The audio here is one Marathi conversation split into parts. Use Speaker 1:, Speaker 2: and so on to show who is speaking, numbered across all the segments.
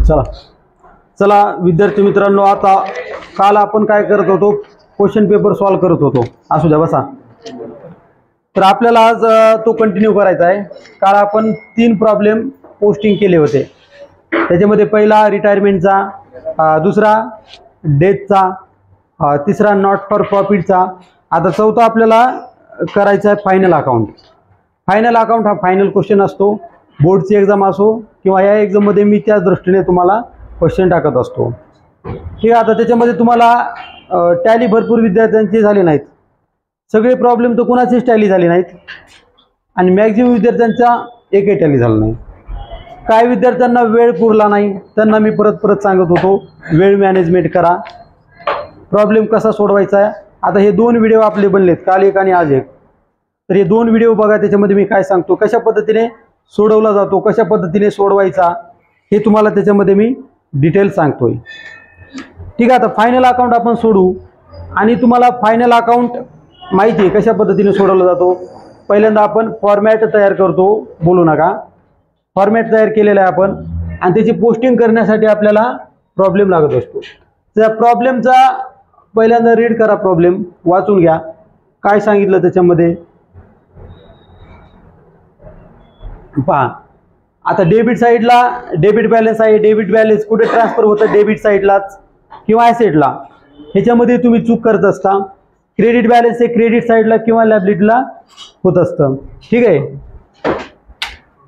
Speaker 1: चला चला विद्यार्थी मित्रांनो, आता काल आपण काय करत होतो, क्वेश्चन पेपर सॉल्व करत होतो. असू द्या बसा. तर आपल्याला आज तो कंटिन्यू करायचा आहे. काल आपण 3 प्रॉब्लेम पोस्टिंग केले होते. त्याच्यामध्ये पहिला रिटायरमेंटचा, दुसरा डेथचा, तिसरा नॉट फॉर प्रॉफिटचा. आता चौथा आपल्याला करायचा आहे फायनल अकाउंट. फायनल अकाउंट हा फायनल क्वेश्चन असतो. बोर्डची एक्झाम असो किंवा या एक्झाममध्ये मी त्याच दृष्टीने तुम्हाला क्वेश्चन टाकत असतो. ठीक आहे. आता त्याच्यामध्ये तुम्हाला टॅली भरपूर विद्यार्थ्यांचे झाले नाहीत. सगळे प्रॉब्लेम तर कुणाचेच टॅली झाले नाहीत आणि मॅक्झिमम विद्यार्थ्यांचा एकही टॅली झाला नाही. काही विद्यार्थ्यांना वेळ पुरला नाही, त्यांना मी परत सांगत होतो वेळ मॅनेजमेंट करा, प्रॉब्लेम कसा सोडवायचा आहे. आता हे 2 व्हिडिओ आपले बनलेत, काल एक आणि आज एक. तर हे 2 व्हिडिओ बघा. त्याच्यामध्ये मी काय सांगतो, कशा पद्धतीने सोडवला जातो, कशा पद्धतीने सोडवायचा, हे तुम्हाला त्याच्यामध्ये मी डिटेल सांगतोय. ठीक आहे. आता फायनल अकाउंट आपण सोडू आणि तुम्हाला फायनल अकाउंट माहिती आहे कशा पद्धतीने सोडवला जातो. पहिल्यांदा आपण फॉर्मॅट तयार करतो, बोलू नका. फॉर्मॅट तयार केलेला आहे आपण आणि त्याची पोस्टिंग करण्यासाठी आपल्याला प्रॉब्लेम लागत असतो. त्या प्रॉब्लेमचा पहिल्यांदा रीड करा, प्रॉब्लेम वाचून घ्या काय सांगितलं त्याच्यामध्ये. पहा, आता डेबिट साईडला डेबिट बॅलन्स आहे. डेबिट बॅलन्स कुठे ट्रान्सफर होतं, डेबिट साईडलाच किंवा ॲसेटला. ह्याच्यामध्ये तुम्ही चूक करत असता. क्रेडिट बॅलन्स हे क्रेडिट साईडला किंवा लायबिलिटीला होत असतं. ठीक आहे.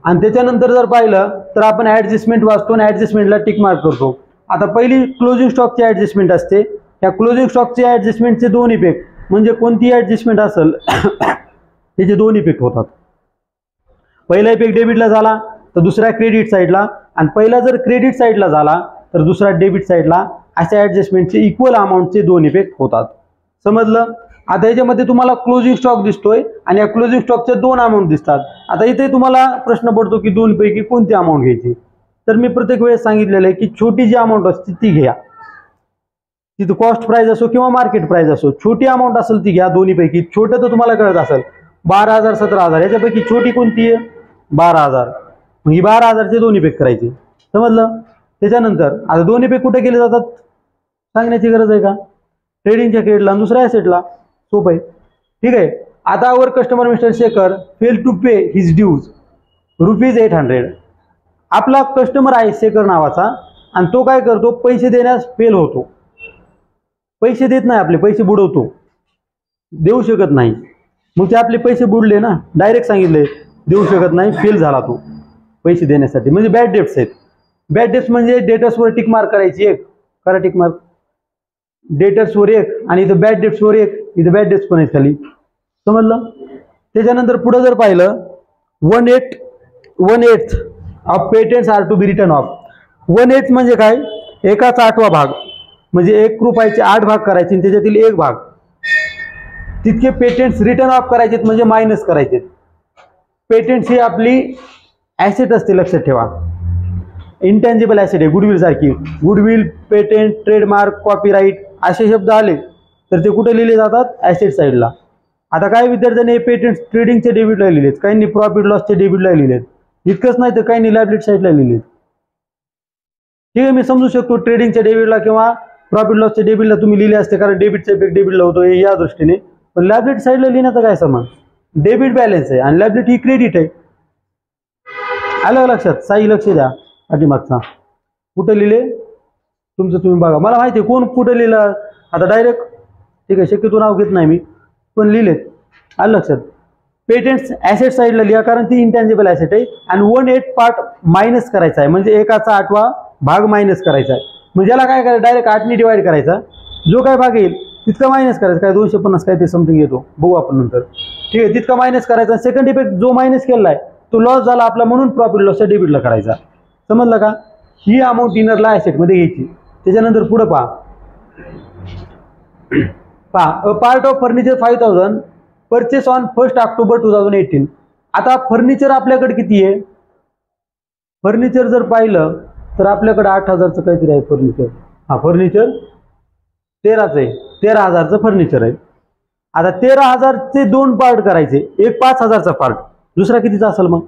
Speaker 1: आणि त्याच्यानंतर जर पाहिलं तर आपण ॲडजस्टमेंट वाचतो आणि ॲडजस्टमेंटला टिक मार्क करतो. आता पहिली क्लोजिंग स्टॉकची ॲडजस्टमेंट असते. या क्लोजिंग स्टॉकची ॲडजस्टमेंटचे 2 इफेक्ट, म्हणजे कोणती ॲडजस्टमेंट असेल त्याचे 2 इफेक्ट होतात. पहिला इफेक्ट डेबिटला झाला तर दुसरा क्रेडिट साईडला, आणि पहिला जर क्रेडिट साईडला झाला तर दुसरा डेबिट साईडला. अशा ॲडजस्टमेंटचे इक्वल अमाऊंटचे 2 इफेक्ट होतात. समजलं. आता याच्यामध्ये तुम्हाला क्लोजिंग स्टॉक दिसतोय आणि या क्लोजिंग स्टॉकचे 2 अमाऊंट दिसतात. आता इथे तुम्हाला प्रश्न पडतो की 2 पैकी कोणती अमाऊंट घ्यायची. तर मी प्रत्येक वेळेस सांगितलेलं आहे की छोटी जी अमाऊंट असते ती घ्या. तिथं कॉस्ट प्राइस असो किंवा मार्केट प्राइस असो, छोटी अमाऊंट असेल ती घ्या. दोन्हीपैकी छोटं तर तुम्हाला कळत असेल 12,000 17,000, याच्यापैकी छोटी कोणती आहे 12,000. मग ही 12,000चे 2 इफेक्ट करायचे. समजलं. त्याच्यानंतर आता 2 इफेक्ट कुठे केले जातात सांगण्याची गरज आहे का. ट्रेडिंगच्या क्रेडिटला आणि दुसऱ्या ॲसेटला. सोपं आहे. ठीक आहे. आता our customer mister Shekhar fail to pay his dues ₹800. आपला कस्टमर आहे शेखर नावाचा आणि तो काय करतो, पैसे देण्यास फेल होतो. पैसे देत नाही, आपले पैसे बुडवतो, देऊ शकत नाही. मग ते आपले पैसे बुडले ना, डायरेक्ट सांगितले देऊ शकत नाही, फेल झाला तो पैसे देण्यासाठी. म्हणजे बॅड डेट्स आहेत. बॅड डेट्स म्हणजे डेटर्सवर टिक मार्क करायची. एक करा टिक मार्क, डेटर्सवर एक आणि इथं बॅड डेट्सवर एक, इथं बॅड डेट्स पण आहेत खाली. समजलं. त्याच्यानंतर पुढे जर पाहिलं 1/8 of patents are to be written off. 1/8 म्हणजे काय, एकाचा 8वा भाग, म्हणजे ₹1 8 भाग करायचे आणि त्याच्यातील 1 भाग तितके पेटेंट्स रिटर्न ऑफ करायचे, म्हणजे मायनस करायचे. पेटेंट्स ही आपली ॲसेट असते, लक्षात ठेवा. इंटँजिबल ॲसेट आहे, गुडविल सारखी. गुडविल, पेटेंट, ट्रेडमार्क, कॉपीराईट असे शब्द आले तर ते कुठे लिहिले जातात, ॲसेट साईडला. आता काही विद्यार्थ्यांनी हे पेटेंट्स ट्रेडिंगच्या डेबिटला लिहिलेत, काहींनी प्रॉफिट लॉसच्या डेबिटला लिहिलेत. इतकंच नाही तर काहींनी लायबिलिटी साईडला लिहिलेत. ठीक आहे. मी समजू शकतो ट्रेडिंगच्या डेबिटला किंवा प्रॉफिट लॉसच्या डेबिटला तुम्ही लिहिले असते, कारण डेबिटचा इफेक्ट डेबिटला होतो या दृष्टीने. पण लायबिलिटी साईडला लिहिण्याचा काय समान. डेबिट बॅलन्स आहे आणि लायबिलिटी ही क्रेडिट आहे. आलं लक्षात. साई लक्ष द्या. पाठीमागचा कुठे लिहिले तुमचं तुम्ही बघा. मला माहिती आहे कोण कुठे लिहिलं. आता डायरेक्ट ठीक आहे, शक्यतो नाव घेत नाही मी, पण लिहिलेत. आलं लक्षात. पेटेंट्स ॲसेट साईडला लिहा, कारण ती इंटँजिबल ॲसेट आहे. आणि 1/8 पार्ट मायनस करायचा आहे, म्हणजे एकाचा 8वा भाग मायनस करायचा आहे. म्हणजे याला काय करायचं, डायरेक्ट 8ने डिवाइड करायचा. जो काय भाग येईल तितका मायनस करायचा. काय 250 काय ते समथिंग येतो, बघू आपण नंतर. ठीक आहे. तितका मायनस करायचा. सेकंड इफेक्ट जो मायनस केला आहे तो लॉस झाला आपला, म्हणून प्रॉफिट लॉसच्या डेबिटला करायचा. समजलं का. ही अमाऊंट इनरला ॲसेटमध्ये घ्यायची. त्याच्यानंतर पुढे पहा. A part of furniture 5,000 purchase on 1 October 2018. आता फर्निचर आपल्याकडे किती आहे. फर्निचर जर पाहिलं तर आपल्याकडे 8,000चं काहीतरी आहे फर्निचर. हा फर्निचर 13चं आहे, 13,000चं फर्निचर आहे. आता 13,000चे 2 पार्ट करायचे. एक 5,000चा पार्ट, दुसरा कितीचा असेल मग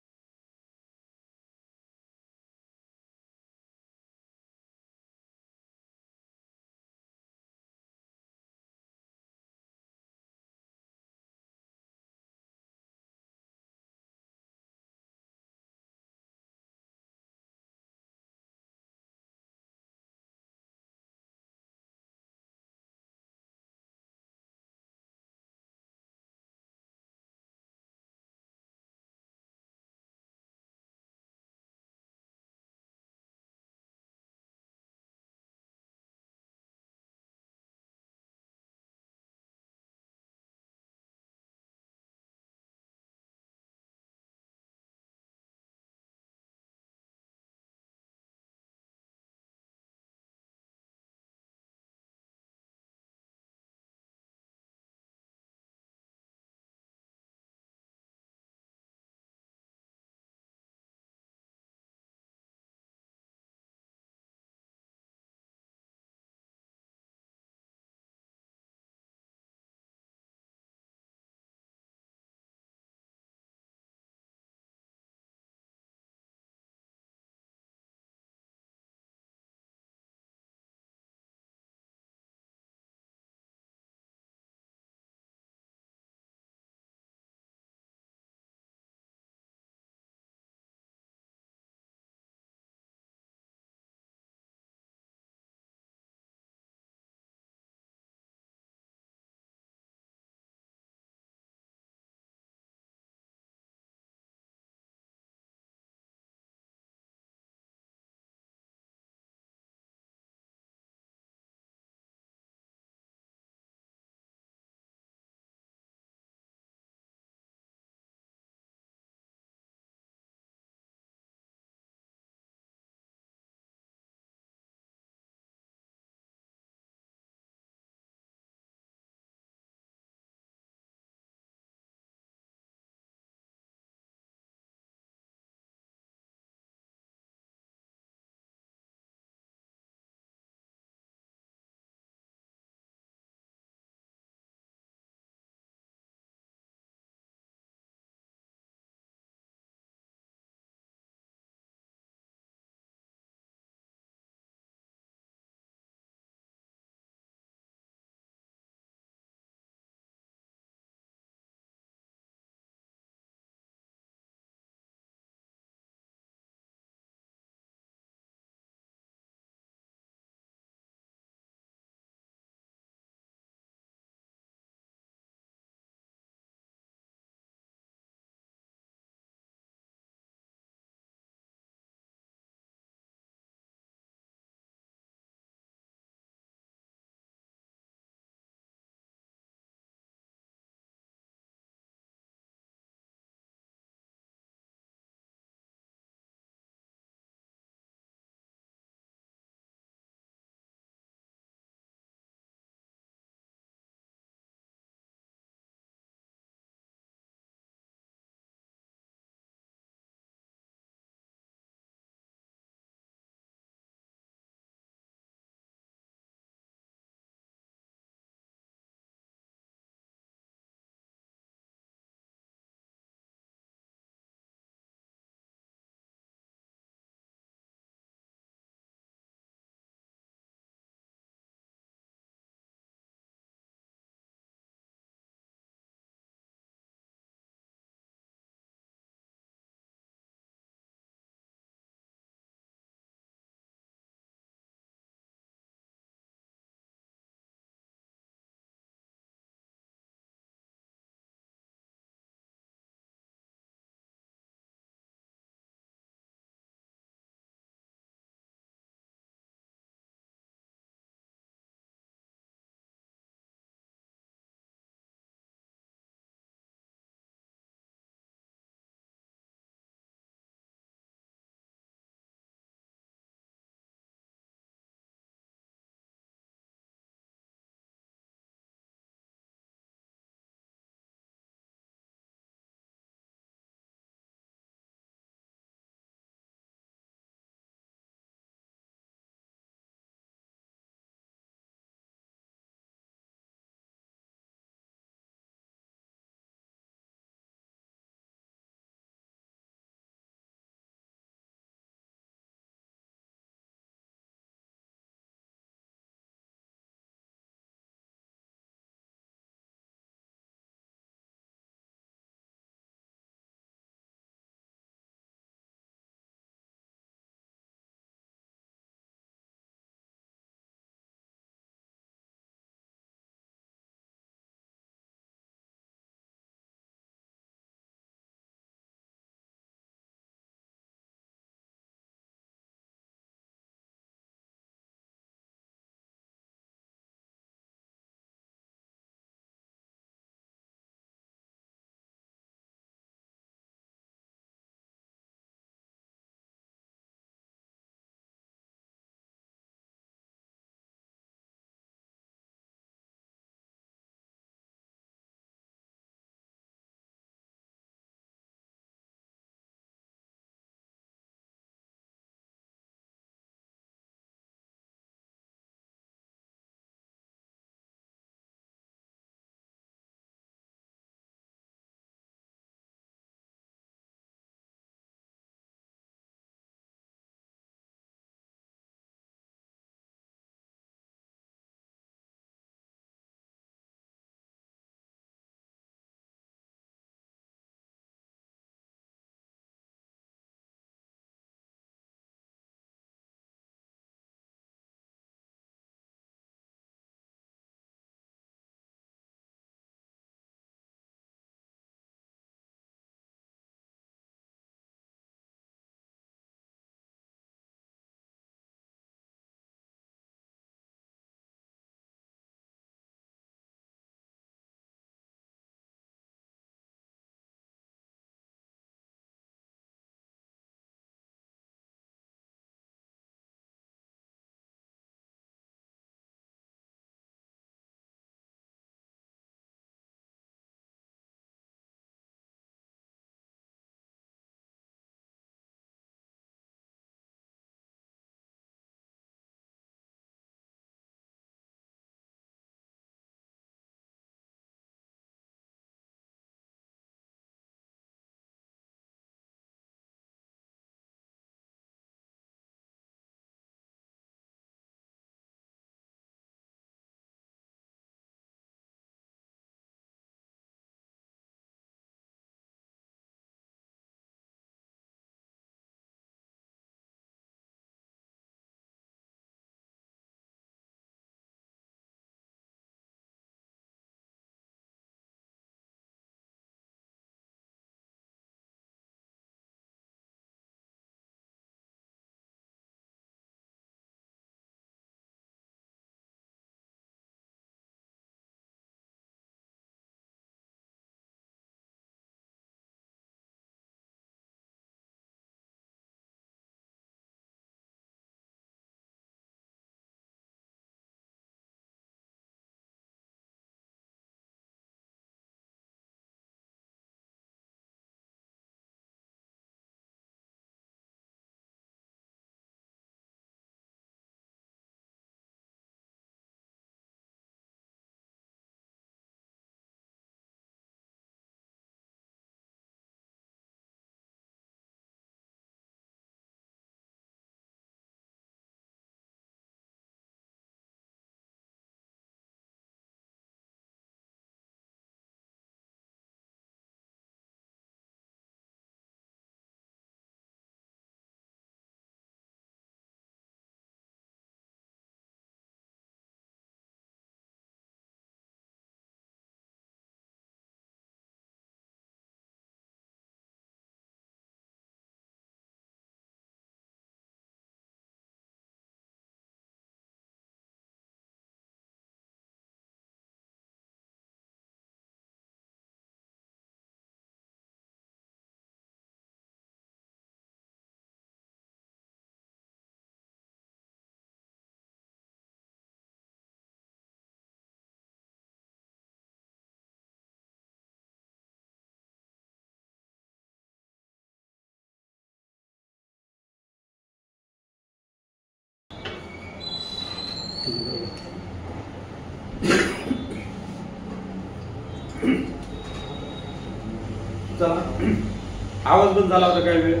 Speaker 1: आवाज बंद झाला होता काय वेळ.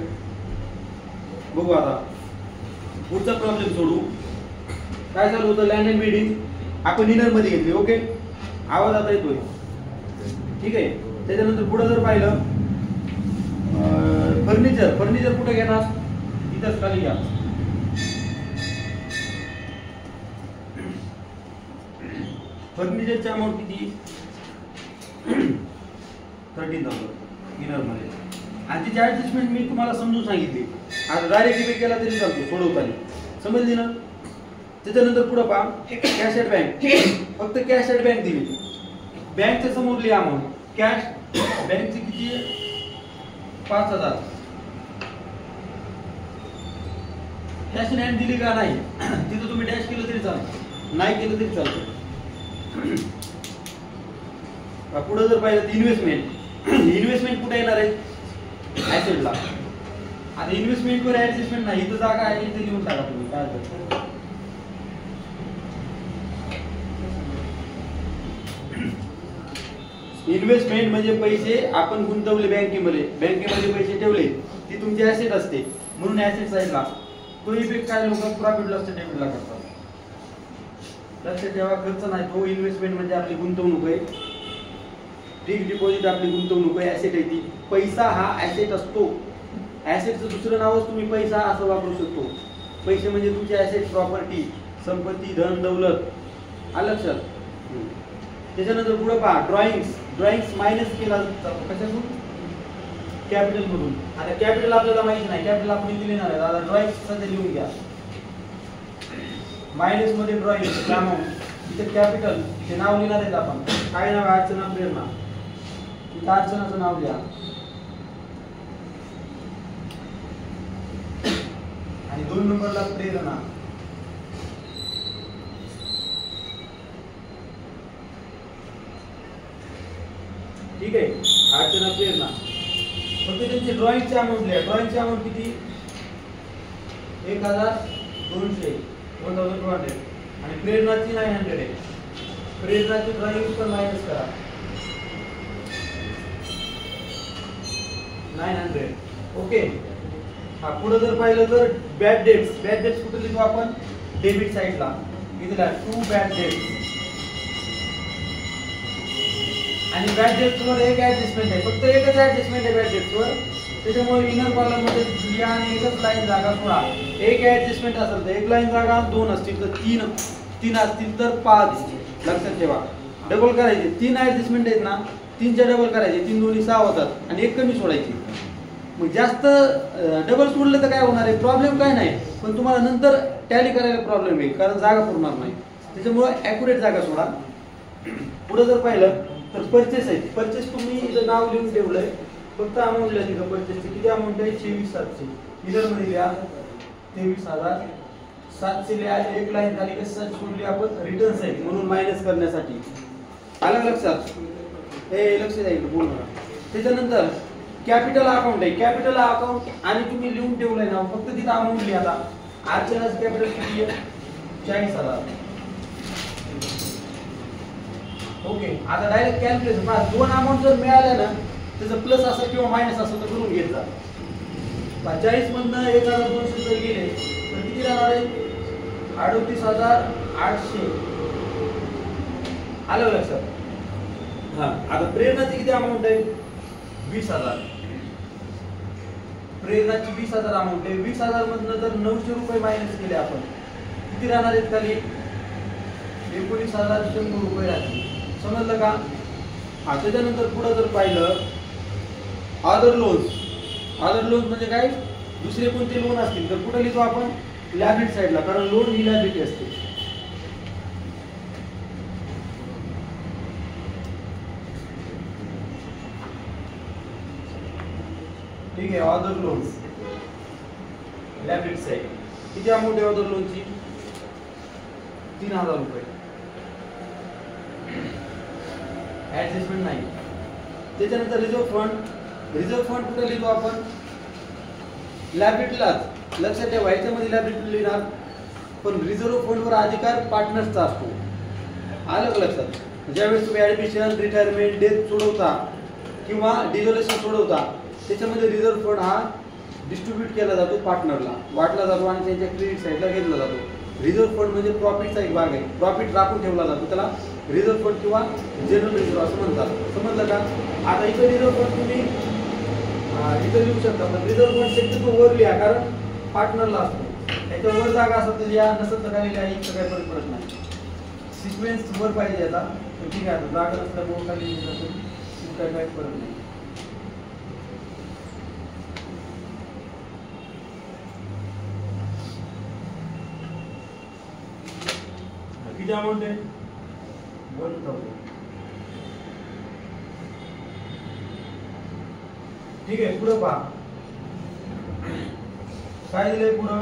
Speaker 1: बघू आता पुढचा प्रॉब्लेम सोडू. काय झालं होतं, लँड अँड बिल्डिंग आपण इनर मध्ये घेतली. ओके, आवाज आता येतोय. ठीक आहे. त्याच्यानंतर पुढे जर पाहिलं फर्निचर, फर्निचर कुठे घेणार, इथंच खाली घ्या. फर्निचरची अमाऊंट किती, 13,000 इनर मध्ये. आणि तिची ऍडजस्टमेंट मी तुम्हाला समजून सांगितली. आता डायरेक्ट पे केला तरी चालतो सोडवताना, समजली ना. त्याच्यानंतर पुढे पहा, कॅश ॲट बँक. फक्त कॅश ॲट बँक दिली. बँकच्या समोरली अमाऊंट कॅश बँकची किती, 5,000. कॅश इन हँड दिली का नाही, तिथं तुम्ही डॅश केलं तरी चालतं, नाही केलं तरी चालतं. पुढे जर पाहिलं इन्व्हेस्टमेंट, इन्व्हेस्टमेंट कुठे येणार आहे, ऍसेटला. आता इन्व्हेस्टमेंट वर ऍडजस्टमेंट नाही, इथं जागा आहे, इथे लिहून टाका तुम्ही काय करता. इन्व्हेस्टमेंट म्हणजे पैसे आपण गुंतवले बँकेमध्ये, बँकेमध्ये पैसे ठेवले, ती तुमची ऍसेट असते, म्हणून ऍसेट साईडला. तो इफेक्ट काय लोक प्रॉफिट लॉस डेबिटला करतात. लक्षात ठेवा, खर्च नाही तो. इन्व्हेस्टमेंट म्हणजे आपली गुंतवणूक आहे. फिक्स डिपॉझिट आपली गुंतवणूक आहे, ऍसेट आहे ती. पैसा हा ऍसेट असतो. ऍसेटचं दुसरं नावच तुम्ही पैसा असं वापरू शकतो. पैसे म्हणजे तुमचे ऍसेट, प्रॉपर्टी, संपत्ती, धन दौलत. आलं लक्षात. त्याच्यानंतर पुढे पहा, ड्रॉइंग्स. ड्रॉइंग्स मायनस केला जातो कशातून, कॅपिटल मधून. आता कॅपिटल आपल्याला माहिती नाही, कॅपिटल आपण इथे लिहिणार आहे. आता ड्रॉइंग्स सध्या लिहून घ्या. मायनस मध्ये ड्रॉइंग अमाऊंट, इथे कॅपिटल, हे नाव लिहिणार आहेत आपण. काय नाव आहे, अर्चना प्रेरणा. इथं अर्चनाचं नाव लिहा आणि 2 नंबरला प्रेरणा. ठीक आहे, अर्चना प्रेरणा. फक्त त्यांची ड्रॉइंगची अमाऊंट लिहा. ड्रॉइंगची अमाऊंट किती, 1,200, 1,200. आणि प्रेरणाची 900 आहे. प्रेरणाची ड्रॉइंग पण मायनस करा, 900. ओके. हा पुढे जर पाहिलं तर बॅड डेट्स. बॅड डेट्स कुठे लिहितो आपण, डेबिट साइडला. इथला 2 बॅड डेट्स. आणि बॅड डेट्स वर एक ऍडजस्टमेंट आहे, फक्त एकच ऍडजस्टमेंट आहे बॅड डेट्स वर. त्याच्यामुळे इनर कॉलम मध्ये लिहा आणि एकच लाईन जागा सोडा. एक ऍडजस्टमेंट असेल तर एक लाईन जागा, 2 असतील तर 3 असतील तर 5. लक्षात ठेवा, डबल करायचे. 3 ऍडजस्टमेंट आहेत ना, 3च्या डबल करायचे, 3 दोन्ही 6 होतात आणि एक कमी सोडायची. मग जास्त डबल सोडलं तर काय होणार आहे, प्रॉब्लेम काय नाही, पण तुम्हाला नंतर टॅली करायला प्रॉब्लेम येईल, कारण जागा पुरणार नाही. त्याच्यामुळे ॲक्युरेट जागा सोडा. पुढे जर पाहिलं तर परचेस आहे. परचेस तुम्ही इथं नाव लिहून ठेवलंय, फक्त अमाऊंट लिहा तिथं. परचेसची किती अमाऊंट आहे, 26,700. इधर मध्ये लिहा 23,700 लिहा. एक लाईन खाली कसं सोडली आपण, रिटर्न्स आहे म्हणून मायनस करण्यासाठी. आलं लक्षात, हे लक्ष द्यायचं बोल मला. त्याच्यानंतर कॅपिटल अकाउंट आहे. कॅपिटल अकाउंट आणि तुम्ही लिहून ठेवलंय ना, फक्त तिथं अमाऊंट लिहा. आता अर्चनाचं कॅपिटल किती आहे, 40,000. ओके. आता डायरेक्ट कॅल्क्युलेशन पहा, 2 अमाऊंट जर मिळाल्या ना, त्याचं प्लस असं किंवा मायनस असं तर करून घेत जा. 40 मधनं 1,200 जर गेले तर किती राहणार आहे, 38,800. आलं लक्षात. हा, आता प्रेरणाची किती अमाऊंट आहे, 20,000. प्रेरणाची 20,000 अमाऊंट आहे. 20,000 मधनं जर 900 रुपये मायनस केले आपण, किती राहणार आहेत खाली, 19,100 रुपये राहतील. समजलं का. हा, त्याच्यानंतर पुढे जर पाहिलं अदर लोन्स. अदर लोन्स म्हणजे काय, दुसरे कोणते लोन असतील तर कुठे लिहितो आपण, लायबिलिटी साइडला, कारण लोन ही लायबिलिटी असते. ठीक आहे, अदर लोन्स लायबिलिटी साइड. किती अमाऊंट आहे अदर लोनची, 3,000 रुपये. ऍडजस्टमेंट नाही. त्याच्यानंतर रिझर्व्ह फंड. रिझर्व्ह फंड कुठे लिहितो आपण, लायबिलिटीलाच. लक्षात ठेवा, याच्यामध्ये लायबिलिटी लिहिणार, पण रिझर्व्ह फंडवर अधिकार पार्टनर्सचा असतो. आलं लक्षात. ज्यावेळेस तुम्ही ऍडमिशन, रिटायरमेंट, डेथ सोडवता किंवा डिझोल्युशन सोडवता, त्याच्यामध्ये रिझर्व्ह फंड हा डिस्ट्रीब्यूट केला जातो पार्टनरला, वाटला जातो आणि त्यांच्या क्रेडिट साईडला घेतला जातो. रिझर्व्ह फंड म्हणजे प्रॉफिटचा एक भाग आहे, प्रॉफिट राखून ठेवला जातो, त्याला रिझर्व्ह फंड किंवा जनरल रिझर्व्ह असं म्हणतात. समजलं का? आता इथं रिझर्व्ह फंड तुम्ही इथं लिहू शकता, पण रिझर्व्ह फंड शक्यतो वर लिहा, कारण पार्टनरला असतो. त्याच्यावर जागा असत तर या नसत तर काही लिहा, इथं काही फरक पडत नाही. सिक्वेन्स वर पाहिजे याचा, तर ठीक आहे. आता जागा नसल्यामुळे खाली काही फरक नाही. किती अमाऊंट आहे? 1000. ठीक आहे. पुढे पहा काय दिलंय. पुढं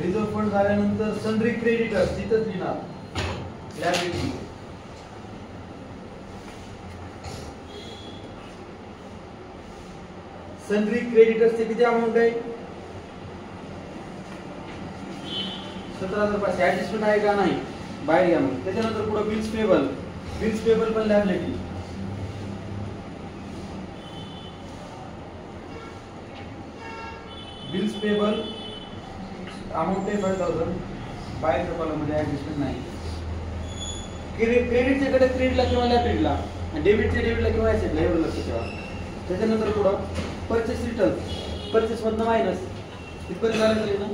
Speaker 1: रिझर्व्ह फंड झाल्यानंतर सन्ड्री क्रेडिटर्स तिथंच लिहिणार लायबिलिटी. सन्ड्री क्रेडिटर्सचे किती अमाऊंट आहे? 17,500. ऍडजस्टमेंट आहे का नाही बाहेर घ्या. मग त्याच्यानंतर पुढे बिल्स पेबल. बिल्स पेबल पण लायबिलिटी. बिल्स पेबल अमाऊंट आहे 5,000. बाहेर कॉलममध्ये ऍडजस्टमेंट नाही. क्रेडिटच्या कडे क्रेडिटला किंवा लायबिलिटीला, डेबिटच्या डेबिटला किंवा ऍसेटला, एवढं लक्ष ठेवा. त्याच्यानंतर पुढं परचेस रिटर्न. परचेस मधनं मायनस इथपर्यंत झालं तरी ना.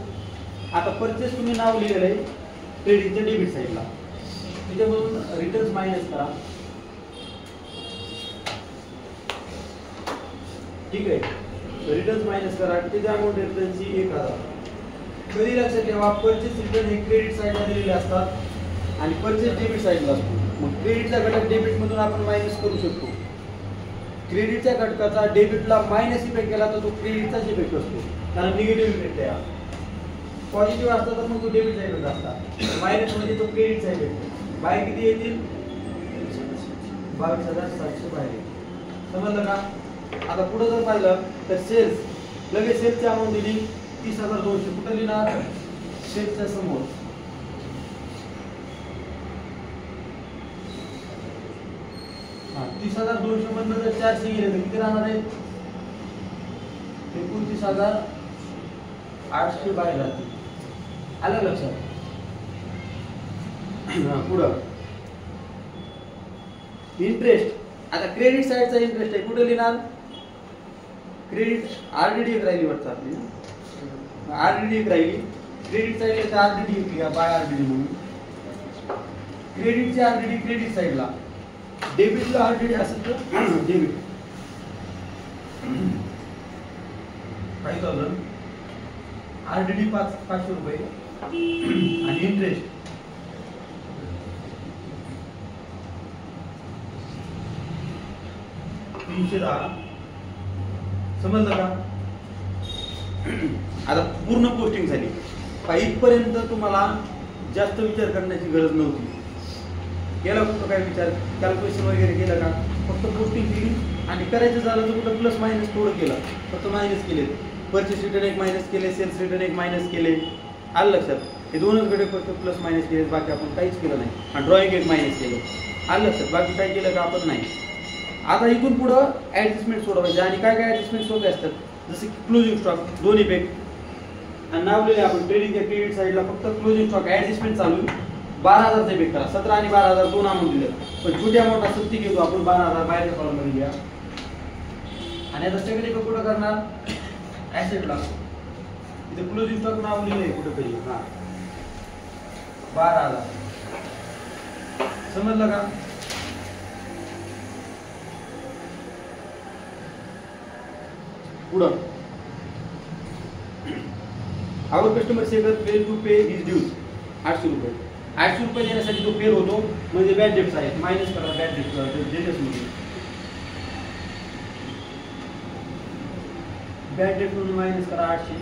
Speaker 1: आता परचेस तुम्ही नाव लिहिलेलं आहे क्रेडिटच्या डेबिट साईडला, त्याच्यामधून रिटर्न्स मायनस करा. ठीक आहे. रिटर्न्स मायनस करा. किती अमाऊंट आहे त्यांची? 1000. कधी लक्षात ठेवा, परचेस रिटर्न हे क्रेडिट साईडला दिलेले असतात आणि परचेस डेबिट साईडला असतो. मग क्रेडिटचा घटक डेबिट मधून आपण मायनस करू शकतो. क्रेडिटच्या घटकाचा डेबिटला मायनस इफेक्ट केला तर तो क्रेडिटचाच इफेक्ट असतो, कारण निगेटिव्ह इफेक्ट आहे. पॉझिटिव्ह असता तर मग तो डेबिटचा इफेक्ट असता. मायनस म्हणजे तो क्रेडिटचा इफेक्ट. बाहेर किती येतील? 22,700 बाहेर. समजलं का? आता पुढे जर पाहिलं तर सेल्स, लगेच सेल्सची अमाऊंट दिली 30,200. कुठे लिहिणार? सेल्सच्या समोर. हा 30,200 मधनं जर 400 गेले तर किती राहणार आहे? 29,800 बाहेर राहतील. आलं लक्षात? पुढं इंटरेस्ट. आता क्रेडिट साईडचा इंटरेस्ट आहे, कुठे लिहिणार? क्रेडिट आरडीडी एक राहिली वाटतं आपली. आरडीडी एक राहिली. क्रेडिट साईडला आरडीडी एक लिहा, बाय आरडीडी म्हणून. क्रेडिटची आरडीडी क्रेडिट साईडला, डेबिटला आरडीडी असेल तर डेबिट 5,000. आरडीडी 500 रुपये आणि इंटरेस्ट 310. समजलं का? आता पूर्ण पोस्टिंग झाली. इथपर्यंत तुम्हाला जास्त विचार करण्याची गरज नव्हती. केला कुठं काय विचार, कॅल्क्युलेशन वगैरे केलं का? फक्त पोस्टिंग केली आणि करायचं झालं तर कुठं प्लस मायनस थोडं केलं, फक्त मायनस केले. परचेस रिटर्न एक मायनस केले, सेल्स रिटर्न एक मायनस केले. आलं लक्षात? हे दोनच गडे फक्त प्लस मायनस केले, बाकी आपण काहीच केलं नाही. आणि ड्रॉइंग एक मायनस केलं. आलं लक्षात? बाकी काय केलं का आपण? नाही. आता इथून पुढं ऍडजस्टमेंट सोडवायचे. आणि काय काय ऍडजस्टमेंट सोपे असतात, जसे क्लोजिंग स्टॉक, दोन इफेक्ट आणि नाव लिहिले आपण. ट्रेडिंगच्या क्रेडिट साईडला फक्त क्लोजिंग स्टॉक ऍडजस्टमेंट चालू 12,000चा इफेक्ट करा. 17 आणि 12,000 दोन अमाऊंट दिले, पण छोटी अमाऊंट असेल ती घेतो आपण. 12,000 बाहेरच्या कॉलममध्ये घ्या. आणि आता सेकंड कुठं करणार? ऍसेटला. इथे क्लोजिंग स्टॉक नाव लिहिले कुठेतरी. हा 12,000. समजलं का? पुढं आवर कस्टमर सेवर fail to pay his dues 800 रुपये. 800 रुपये देण्यासाठी जो फेल होतो म्हणजे बॅड डेट्स आहेत, मायनस करा बॅड डेट्स मध्ये. बॅड डेट म्हणून मायनस करा 800.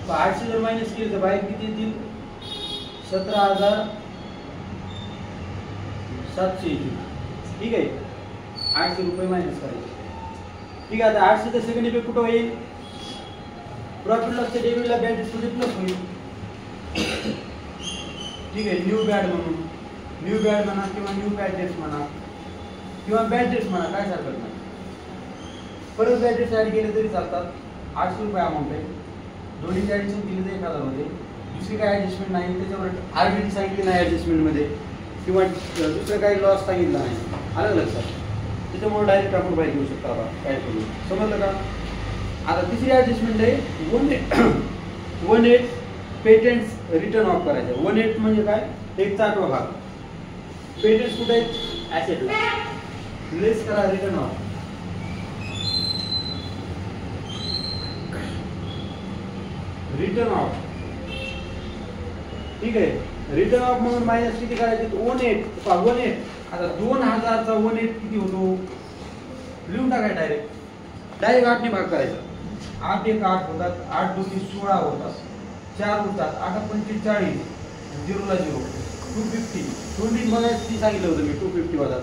Speaker 1: 800 जर मायनस केले तर बाहेर किती येतील? 17,700 येतील. ठीक आहे. 800 रुपये मायनस करायचे. ठीक आहे. आता 800 चा सेकंड इफेक्ट कुठं होईल? प्रॉफिट लॉसच्या डेबिटला बॅड डेट्स मध्ये प्लस होईल. ठीक आहे. न्यू बॅड म्हणून, न्यू बॅड म्हणा किंवा न्यू बॅड डेट्स म्हणा किंवा बॅड डेट्स म्हणा, काय हरकत नाही. परत बॅटरी साईड गेले तरी चालतात. 800 रुपये अमाऊंट आहे. दोन्ही ॲडिशन दिले तर 1000 मध्ये. दुसरी काही ॲडजस्टमेंट नाही. त्याच्यावर आरबीटी सांगितली नाही ॲडजस्टमेंटमध्ये किंवा दुसरं काही लॉस सांगितलं नाही. आलं लक्षात. त्याच्यामुळे डायरेक्ट आपण बाईक घेऊ शकतो. आता काय करू समजलं का. आता तिसरी ॲडजस्टमेंट आहे 18 पेटेंट्स रिटर्न ऑफ करायचं. 18 म्हणजे काय, एक 8वा भाग. पेटेंट्स कुठे आहेत, ॲसेटला. लेस करा रिटर्न ऑफ. रिटर्न ऑफ ठीक आहे. रिटर्न ऑफ म्हणून मायनस किती करायचे, 18. आता 2000चा 18 किती होतो, लिहून टाकाय डायरेक्ट 8 ने भाग करायचा. 8 1 8 होतात, 8 2 16 होतात, 4 होतात, 8 पंचे 40, 0 ला 0, 250. तोंडी बघायचं ती सांगितलं होतं मी, 250 होतात.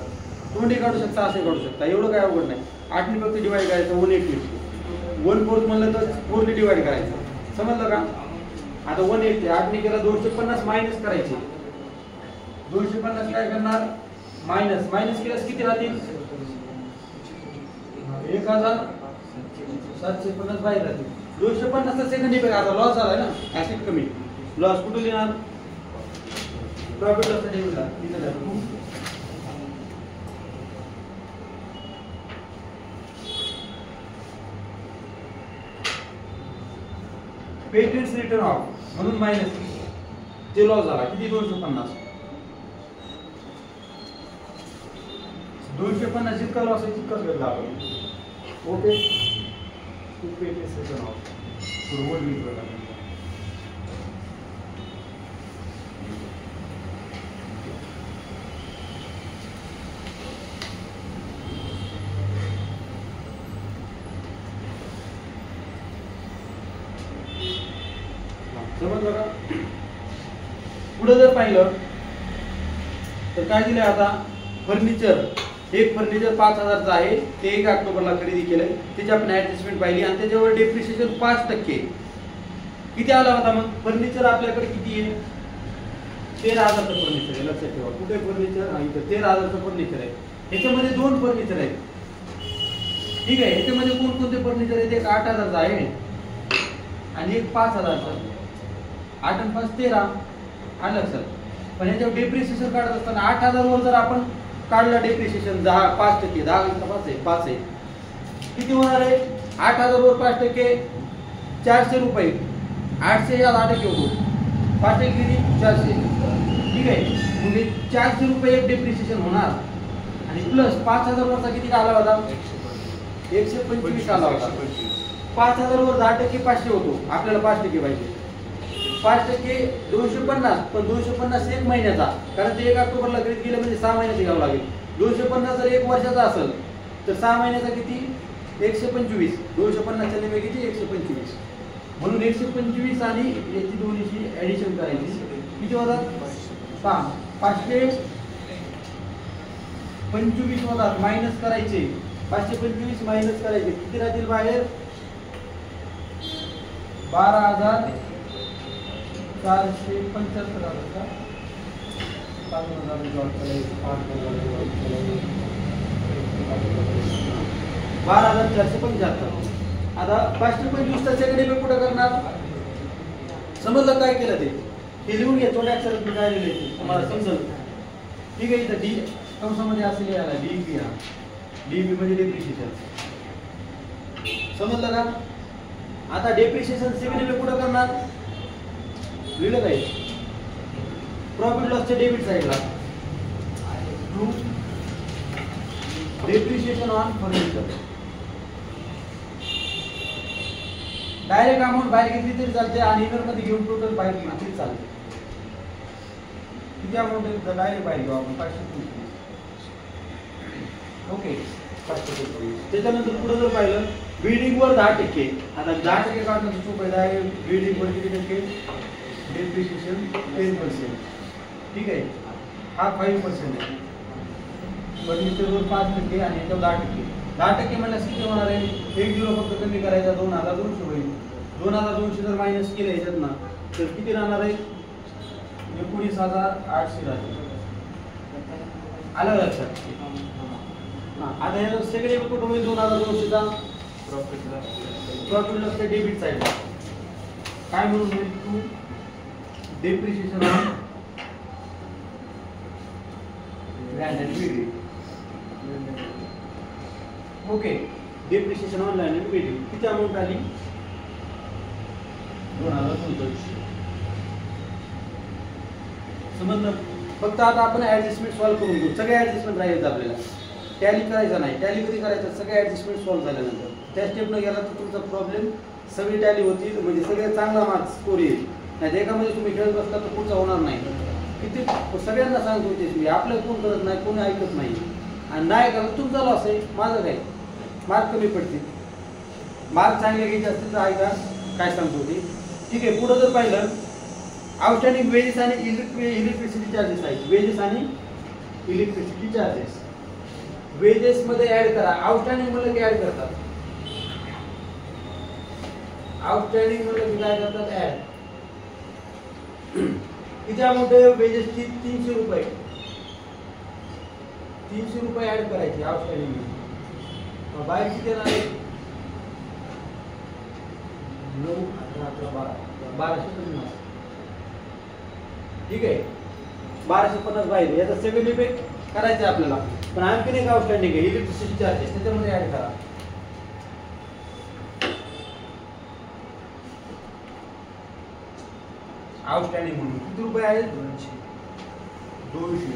Speaker 1: तोंडी काढू शकता, असे काढू शकता, एवढं काय अवघड नाही. 8 ने फक्त डिवाइड करायचं. 18 1/4 म्हणलं तर 4 ने डिवाइड करायचं. समजलं का. आता 18 8 ने केला 250 मायनस करायचे. 250 काय करणार, मायनस केल्यास किती राहतील, 1750 बाहेर राहतील. 250 सेकंड इफेक्ट. आता लॉस झालाय ना, ऍसिड कमी. लॉस कुठे लिहिणार, प्रॉफिट लॉस टेबलला लिहिलं. पेटेंट्स रिटर्न ऑफ म्हणून मायनस ते लॉस झाला किती, 250. 250 जितका लॉस आहे तितकाच वेगळा आपण. ओके. पेटेंट्स रिटर्न ऑफ पुढे वर लिहितो का. समजलं का. पुढे जर पाहिलं तर काय दिलंय आता, फर्निचर. एक फर्निचर 5000चं आहे, ते 1 ऑक्टोबरला खरेदी केलंय. त्याची आपण ऍडजस्टमेंट पाहिली आणि त्याच्यावर डेप्रिसिएशन 5% किती आला होता. मग फर्निचर आपल्याकडे किती आहे, 13000चं फर्निचर आहे. लक्षात ठेवा. कुठे फर्निचर, हा इथं 13000चं फर्निचर आहे. ह्याच्यामध्ये 2 फर्निचर आहेत. ठीक आहे. ह्याच्यामध्ये कोणकोणते फर्निचर आहेत, एक 8000चं आहे आणि एक 5000चं. 8 आणि 5 13. आलं लक्षात. पण याच्यावर डेप्रिसिएशन काढत असताना 8000 वर जर आपण काढला डेप्रिसिएशन 5%, 10 आहे 5 आहे, किती होणार आहे, 8000 वर 5% 400 रुपये. 800 या 10% होतो, 5% किती 400. ठीक आहे. म्हणजे 400 रुपये एक डेप्रिसिएशन होणार आणि प्लस 5000 वरचा किती आला होता, 125 आला होता. 5000 वर 10% 500 होतो. आपल्याला 5% पाहिजे. 5% 250. पण 250 एक महिन्याचा, कारण ते 1 ऑक्टोबरला खरेदी केलं म्हणजे 6 महिन्याचे घ्यावं लागेल. 250 जर 1 वर्षाचा असेल तर 6 महिन्याचा किती, 125. 250च्या निम्मे किती, 125. म्हणून 125 आणि याची दोन्हीची ऍडिशन करायची. किती होतात, 525 होतात. मायनस करायचे, 525 मायनस करायचे, किती राहतील बाहेर, 12475. 12475. आता 525 सेकंड इफेक्ट कुठं करणार, समजलं काय केलं ते, हे लिहून घे. छोट्या अक्षरात मी काय लिहिले तुम्हाला समजलं. ठीक आहे. इथं डी कंसामध्ये असले आला डीबी. हा डीबी म्हणजे डेप्रिसिएशन. समजलं का. आता डेप्रिसिएशन सेकंड इफेक्ट कुठं करणार, लिहिलं काय, प्रॉफिट लॉसच्या डेबिट साईडला. Depreciation on furniture. Direct amount बाहेर घेतली तरी चालते आणि इनर मध्ये घेऊन टोटल बाहेर घेतली तरी चालते. किती अमाऊंट आहे, डायरेक्ट बाहेर घेऊ आपण 525. ओके. त्याच्यानंतर पुढे जर पाहिलं, बिल्डिंग वर 10%. आता 10% काढण्याचं सोपं आहे. बिल्डिंग वर किती टक्के, डेप्रिसिएशन 10%. ठीक आहे. हा 5% आहे. फर्निचरवर 5% आणि याच्यावर 10%. 10% म्हणल्यास किती होणार आहे, 1 0 फक्त कमी करायचा, 2200 होईल. 2200 जर मायनस केलं याच्यात ना तर किती राहणार आहे, 19800 राहतील. आलं लक्षात. आता ह्याचं सेकंड इफेक्ट कुठं होईल, 2200चा प्रॉफिट लॉस डेबिट साईडला काय म्हणून होईल to depreciation on land and building. Okay, depreciation on land and building किती अमाऊंट आली 2039. समजलं. फक्त आता आपण ऍडजस्टमेंट सॉल्व्ह करून घेऊ. सगळे ऍडजस्टमेंट राहिले आपल्याला, टॅली करायचा नाही. टॅली कधी करायचं, सगळे ऍडजस्टमेंट सॉल्व्ह झाल्यानंतर. त्या स्टेपनं गेला तर तुमचा प्रॉब्लेम सगळी टॅली होती, म्हणजे सगळे चांगला मार्क्स स्कोर येईल. नाही एकामध्ये तुम्ही खेळत बसला तर पुढचा होणार नाही. किती सगळ्यांना सांगतो तेच मी, आपलं कोण करत नाही, कोणी ऐकत नाही. आणि नाही करत तुमचा लॉस आहे, माझं काय. मार्क कमी पडतील. मार्क चांगले घ्यायचे असतील तर ऐका काय सांगतो ते. ठीक आहे, पुढं जर पाहिलं आउटस्टँडिंग वेजेस आणि इलेक्ट्रिसिटी चार्जेस आहेत. वेजेस आणि इलेक्ट्रिसिटी चार्जेस. वेजेस मध्ये ऍड करा. आउटस्टँडिंग म्हणलं की ऍड करतात. आउटस्टँडिंग म्हणलं की काय करतात, ऍड. किती अमाऊंट आहे वेजेसची 300 रुपये. 300 रुपये ऍड करायचे आउटस्टँडिंग. बाहेर किती येणार आहे 9, 11, 12, 1250. ठीक आहे, 1250 बाहेर. याचा 7 इफेक्ट करायचं आपल्याला. पण आणखीन एक आउटस्टँडिंग आहे इलेक्ट्रिसिटी चार्जेस, त्याच्यामध्ये ऍड करा. आउटस्टँडिंग म्हणून किती रुपये आहेत 200.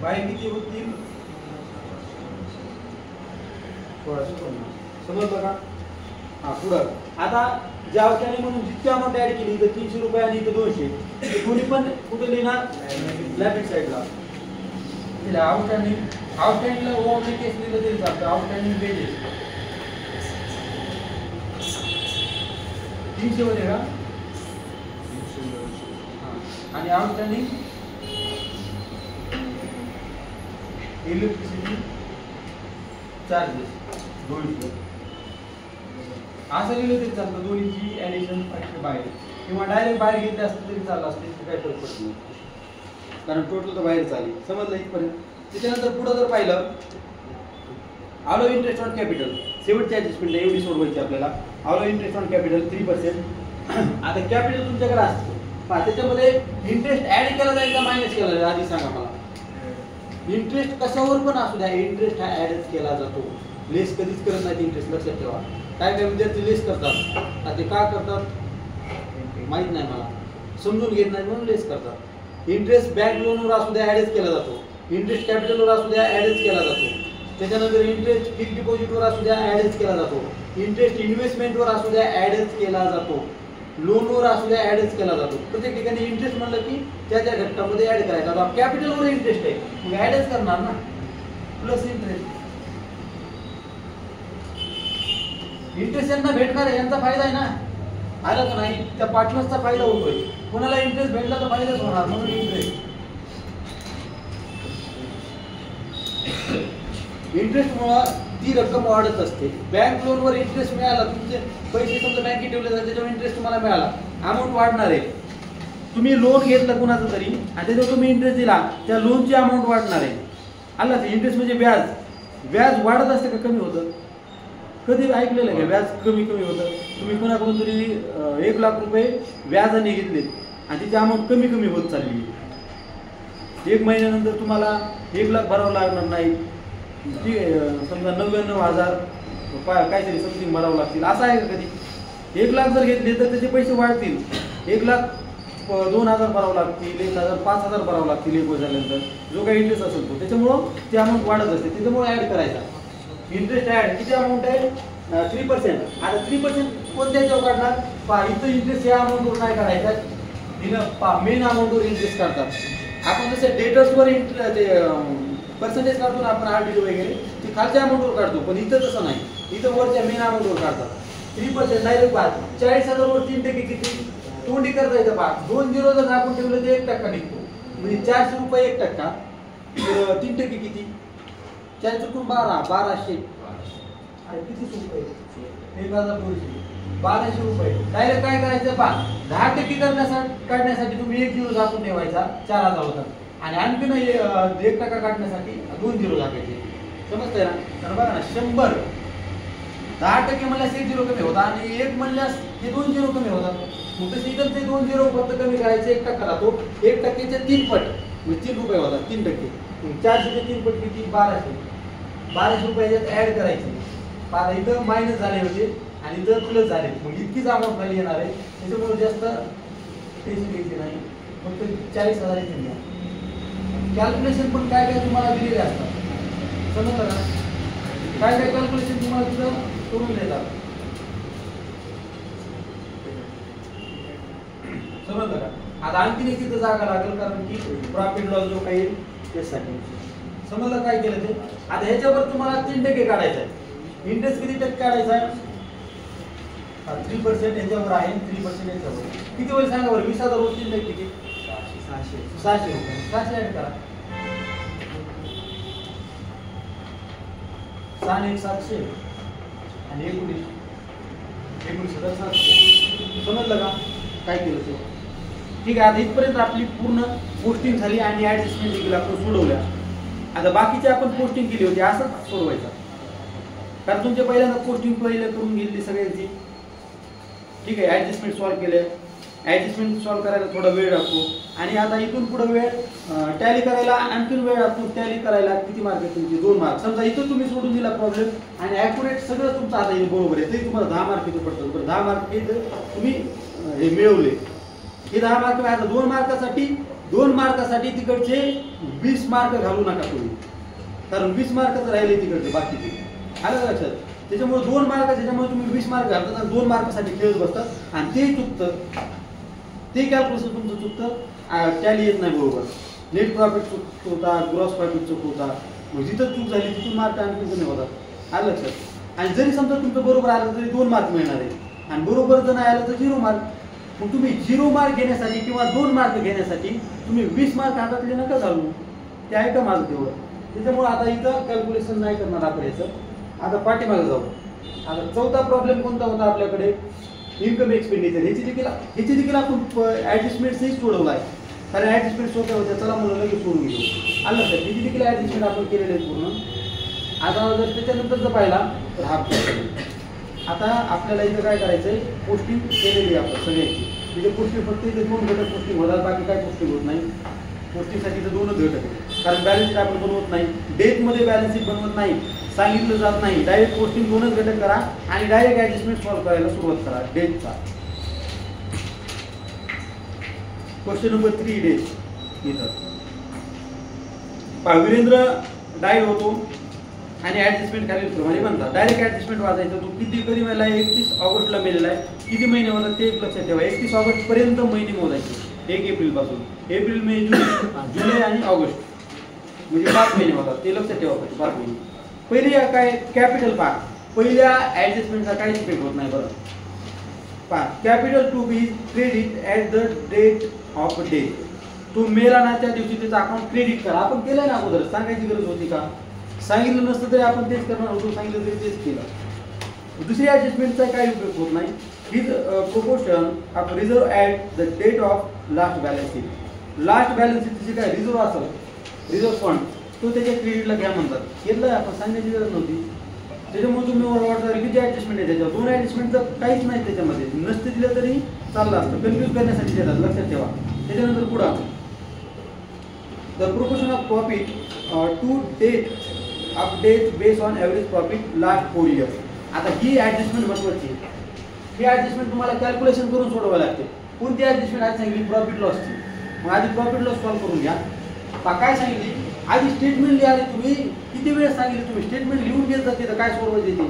Speaker 1: बाहेर किती होतील 1650. समजलं का. हा पुढं आता जे आउटस्टँडिंग म्हणून जितकी अमाऊंट ऍड केली, इथं 300 रुपये आणि इथं 200, दोन्ही पण कुठे लिहिणार लायबिलिटी साईडला. आउटस्टँडिंगला ओव्हरले केस लिहिलं तरी चालतं. आउटस्टँडिंग वेजेस 300 मध्ये का, आणि आउटस्टँडिंग इलेक्ट्रिसिटी चार्जेस 200 असं लिहिलं तरी चालतं. दोन्हीची ऍडिशन बाहेर किंवा डायरेक्ट बाहेर घेतले असते तरी चाललं असते, काय फरक पडत नाही, कारण टोटल तर बाहेर चालेल. समजलं इथपर्यंत. त्याच्यानंतर पुढं जर पाहिलं आलो इंटरेस्ट ऑन कॅपिटल. शेवटची ऍडजस्टमेंट एवढी सोडवायची आपल्याला. आलो इंटरेस्ट ऑन कॅपिटल 3%. आता कॅपिटल तुमच्याकडे असतं पहा, त्याच्यामध्ये इंटरेस्ट ऍड केला जाईल का मायनस केला जाईल आधी सांगा मला. इंटरेस्ट कशावर पण असू द्या, इंटरेस्ट हा ऍडच केला जातो. लेस कधीच करत नाही इंटरेस्ट, लक्षात ठेवा. काय काय विद्यार्थी लेस करतात, ते का करतात माहित नाही मला, समजून घेत नाही म्हणून लेस करतात. इंटरेस्ट बँक लोनवर असू द्या ऍडच केला जातो. इंटरेस्ट कॅपिटलवर असू द्या ऍडच केला जातो. त्याच्यानंतर इंटरेस्ट फिक्स्ड डिपॉझिटवर असू द्या ऍडच केला जातो. इंटरेस्ट इन्व्हेस्टमेंटवर असू द्या ऍडच केला जातो. लोनवर असू द्या ऍडच केला जातो. प्रत्येक ठिकाणी इंटरेस्ट म्हणलं की त्या घटकामध्ये ऍड करायचा. आता कॅपिटलवर इंटरेस्ट आहे मग ऍडच करणार ना, प्लस इंटरेस्ट. इंटरेस्ट यांना भेटणार आहे, यांचा फायदा आहे ना, आला का नाही. त्या पार्टनर्सचा फायदा होतोय. कोणाला इंटरेस्ट भेटला तर फायदाच होणार, म्हणून इंटरेस्ट. इंटरेस्टमुळे ती रक्कम वाढत असते. बँक लोनवर इंटरेस्ट मिळाला, तुमचे पैसे समजा बँकेत ठेवले जातात, त्याच्यावर इंटरेस्ट तुम्हाला मिळाला, अमाऊंट वाढणार आहे. तुम्ही लोन घेतलं कुणाचं तरी आणि त्याच्यावर तुम्ही इंटरेस्ट दिला, त्या लोनची अमाऊंट वाढणार आहे. आला ते इंटरेस्ट म्हणजे व्याज. व्याज वाढत असते का कमी होतं, कधी ऐकलेलं आहे का व्याज कमी कमी होतं. तुम्ही कोणाकडून तरी 1 लाख रुपये व्याजाने घेतले आणि त्याची अमाऊंट कमी कमी होत चालली. 1 महिन्यानंतर तुम्हाला 1 लाख भरावं लागणार नाही, समजा 99,000 काहीतरी समथिंग भरावं लागतील, असं आहे का कधी. 1 लाख जर घेतले तर त्याचे पैसे वाढतील. 1,02,000 भरावं लागतील, 1,000 5,000 भरावं लागतील 1 वर्ष झाल्यानंतर, जो काही इंटरेस्ट असेल तो. त्याच्यामुळं ती अमाऊंट वाढत असते, त्याच्यामुळे ऍड करायचा. इंटरेस्ट ऍड किती अमाऊंट आहे 3%. आता 3% कोणत्या याच्यावर काढणार पहा, इथं इंटरेस्ट या अमाऊंटवर नाही काढायचा, मेन अमाऊंटवर इंटरेस्ट काढतात. आपण जसं डेटर्सवर पर्सेंटेज काढतो ना आपण, आरडीओ वगैरे, ते खालच्या अमाऊंटवर काढतो. पण इथं तसं नाही, इथं वरच्या मेन अमाऊंटवर काढतात. 3% डायरेक्ट पहा, 40,000 वर 3% किती तोंडी करता येतं पहा. 2 झिरो जर आपण ठेवलं तर 1% निघतो, म्हणजे 400 रुपये 1%. 3% किती 4 चुकून 1200 किती रुपये 1,200 1200 रुपये. डायरेक्ट काय करायचं पहा, 10% काढण्यासाठी तुम्ही 1 झिरो झाकून ठेवायचा, 4,000 होतात. आणि आणखीन 1% काढण्यासाठी 2 झिरो टाकायचे. समजतंय ना? तर बघा ना 100 10% म्हणल्यास 1 झिरो कमी होता आणि 1 म्हणल्यास हे 2 झिरो कमी होतात. मग तसे इथं ते 2 झिरो फक्त कमी करायचे 1% राहतो. 1%चे 3 पट म्हणजे 3 रुपये होतात 3%. 400 चे 3 पट किती 1200 रुपये याच्यात ऍड करायचे. आता इथं मायनस झाले होते आणि इथं प्लस झाले. मग इतकीच अमाऊंट खाली येणार आहे. त्याच्यामुळे जास्त टेन्शन घ्यायचे नाही. फक्त 40,000 येते घ्या. कॅल्क्युलेशन पण काय काय तुम्हाला दिलेले असतात. समजलं ना? काय काय कॅल्क्युलेशन तुम्हाला तिथं करून देतात. समजलं का? आता आणखीन एक तिथं जागा लागेल कारण की प्रॉफिट लॉस जो काही त्यासाठी समजलं काय केलं ते. आता ह्याच्यावर तुम्हाला 3% काढायचा आहे. इंटरेस्ट किती टक्के काढायचा आहे? 3% याच्यावर आहे 3% याच्यावर. किती होईल सांगा बरं. 20,000 वर 3% किती? 600 रुपये. 600 ऍड करा. 6,1,700 आणि 19,700. समजलं का काय केलं ते? ठीक आहे. आता इथपर्यंत आपली पूर्ण पोस्टिंग झाली आणि ऍडजस्टमेंट देखील आपण सोडवल्या. आता बाकीचे आपण पोस्टिंग केली होती असंच सोडवायचं कारण तुमच्या पहिल्यांदा पोस्टिंग पहिलं करून घेतली सगळ्यांची. ठीक आहे. ऍडजस्टमेंट सॉल्व्ह केले. ऍडजस्टमेंट सॉल्व्ह करायला थोडा वेळ लागतो आणि आता इथून पुढे वेळ टॅली करायला आणखीन वेळ लागतो. टॅली करायला किती मार्क आहेत तुमचे? 2 मार्क. समजा इथं तुम्ही सोडून दिला प्रॉब्लेम आणि ॲक्युरेट सगळं तुमचं आता हे बरोबर आहे तरी तुम्हाला 10 मार्क इथं पडतात. बरं 10 मार्क हे तुम्ही हे मिळवले. हे 10 मार्क आता 2 मार्कासाठी तिकडचे 20 मार्क घालू नका तुम्ही कारण 20 मार्क राहिले तिकडचे बाकीचे. आलं का लक्षात? त्याच्यामुळे 2 मार्क त्याच्यामुळे तुम्ही 20 मार्क घालतात आणि 2 मार्कासाठी खेळत बसतात आणि ते चुकतं. ते कॅल्क्युलेशन तुमचं चुकतं. टॅली येत नाही बरोबर. नेट प्रॉफिट चुकवता, ग्रॉस प्रॉफिट चुकवता. मग जिथं चूक झाली तिथून मार्क आणखी कमी होतात. आलं लक्षात? आणि जरी समजा तुमचं बरोबर आलं तरी 2 मार्क मिळणार आहे आणि बरोबर जर नाही आलं तर 0 मार्क. मग तुम्ही 0 मार्क घेण्यासाठी किंवा 2 मार्क घेण्यासाठी तुम्ही 20 मार्क हातातले नका घालू. ते आहे का माझं तेवढं. त्याच्यामुळे आता इथं कॅल्क्युलेशन नाही करणार आपण याचं. आता पाठीमागे जाऊ. आता चौथा प्रॉब्लेम कोणता होता आपल्याकडे? Income expenditure. ह्याची देखील आपण ऍडजस्टमेंट सहित सोडवला आहे कारण ऍडजस्टमेंट सोप्या होत्या. चला म्हणून लगेच सोडून घेऊ. आलं तर ह्याची देखील ऍडजस्टमेंट आपण केलेले आहे पूर्ण. आता जर त्याच्यानंतर जर पाहिला तर हा आता आपल्याला इथं काय करायचं आहे? पोस्टिंग केलेली आहे आपण सगळ्यांची. तिथे पोस्टिंग फक्त इथे 2 घटक पोस्टिंग होतात. बाकी काय पोस्टिंग होत नाही. पोस्टिंगसाठी इथं 2च घटक आहे कारण बॅलन्स शीट आपण बनवत नाही. डेटमध्ये बॅलन्स शीट बनवत नाही. सांगितलं जात नाही. डायरेक्ट पोस्टिंग 2च घटक करा आणि डायरेक्ट ऍडजस्टमेंट सॉल्व्ह करायला सुरुवात करा डेटचा. Question number 3 date. इथं वीरेंद्र डाय होतो आणि ऍडजस्टमेंट खालीलप्रमाणे म्हणतात. डायरेक्ट ऍडजस्टमेंट वाचायचं. तो किती कधी मेला आहे? 31 ऑगस्टला मेलेला आहे. किती महिने होतात ते लक्षात ठेवा. 31 ऑगस्ट पर्यंत महिने मोजायचे. 1 एप्रिल पासून. एप्रिल, मे, जुलै आणि ऑगस्ट म्हणजे 5 महिने होतात. ते लक्षात ठेवा. 5 महिने. पहिले काय? Capital part. पहिल्या ऍडजस्टमेंटचा काहीच इफेक्ट होत नाही. बरं पहा. Capital to be credit at the date of date. तो मेला ना त्या दिवशी त्याचा अकाउंट क्रेडिट करा. आपण केलं ना अगोदर. सांगायची गरज होती का? सांगितलं नसतं तरी आपण तेच करणार होतो. सांगितलं तरी तेच केलं. दुसरी ऍडजस्टमेंटचा काही उपयोग होत नाही. His proportion of reserve at the date of last balance sheet. Last balance sheet जे काय रिझर्व असेल, रिझर्व फंड, तो त्याच्या क्रेडिटला घ्या म्हणतात. घेतलं आपण सांगण्याची गरज नव्हती. त्याच्यामुळे तुम्ही वाटतं किती ऍडजस्टमेंट आहे त्याच्यावर? 2 ऍडजस्टमेंट तर काहीच नाही त्याच्यामध्ये. नसते दिलं तरी चाललं असतं. कन्फ्यूज करण्यासाठी देतात. लक्षात ठेवा. त्याच्यानंतर पुढं the proportion of profit to date update based on average profit last 4 years. आता ही ऍडजस्टमेंट महत्वाची आहे. ही ऍडजस्टमेंट तुम्हाला कॅल्क्युलेशन करून सोडवावी लागते. कोणती ऍडजस्टमेंट आज सांगितली? प्रॉफिट लॉसची. मग आधी प्रॉफिट लॉस सॉल्व्ह करून घ्या. काय सांगितली? आधी स्टेटमेंट लिहा. तुम्ही किती वेळ सांगितले? तुम्ही स्टेटमेंट लिहून घेत जाते तर काय सोडवायचे ते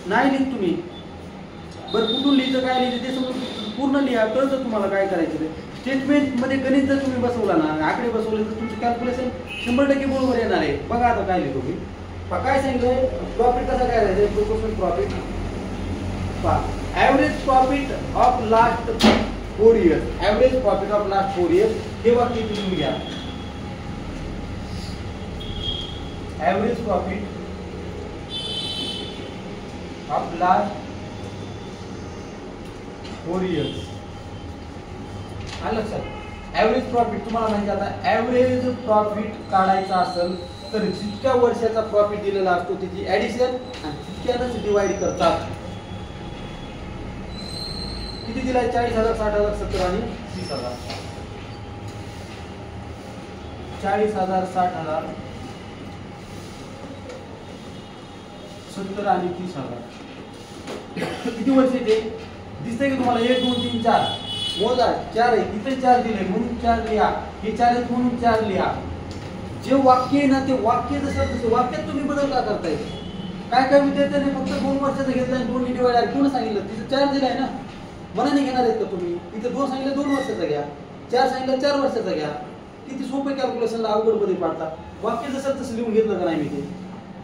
Speaker 1: नाही लिहित तुम्ही. बरं कुठून लिहितं काय लिहितं ते समजून पूर्ण लिहा. कळतं तुम्हाला काय करायचं ते. स्टेटमेंटमध्ये गणित जर तुम्ही बसवला ना, आकडे बसवले तर तुमचं कॅल्क्युलेशन 100% बरोबर येणार आहे. बघा आता काय लिहितो मी. काय सांगितलंय? प्रॉफिट कसा काय राहायचं? Proportional profit. Average profit of last 4 years. Average profit of last 4 years हे वाक्य तुम्ही घ्या. Average profit of last 4 years. आलं लक्षात? ॲव्हरेज प्रॉफिट तुम्हाला माहिती. आता ॲव्हरेज प्रॉफिट काढायचा असेल तर जितक्या वर्षाचा प्रॉफिट दिलेला असतो त्याची ऍडिशन आणि तितक्यानंच डिवाइड करतात. किती दिलाय? 40,000, 60,000, 70 आणि 30,000. 40,000, 60,000, 70 आणि 30,000. किती वर्ष येते दिसतंय की तुम्हाला? 1 2 3 4 मोजा. 4 आहे, इथे 4 दिले म्हणून 4 लिहा, हे 4 आहेत म्हणून 4 लिहा. जे वाक्य आहे ना ते वाक्य जसं वाक्यात तुम्ही बदल का करताय? काय काय विद्यार्थ्यांनी फक्त 2 वर्षाचं घेतलं आणि 2 डिवाइड आहे. कोण सांगितलं? तिथे 4 दिलाय ना, मनाने घेणार आहेत का तुम्ही? इथे 2 सांगितलं 2 वर्षाचा घ्या, 4 सांगितलं 4 वर्षाचा घ्या. किती सोपे कॅल्क्युलेशनला अवघड मध्ये पाडता. वाक्य जसं तसं लिहून घेतलं का नाही मी? ते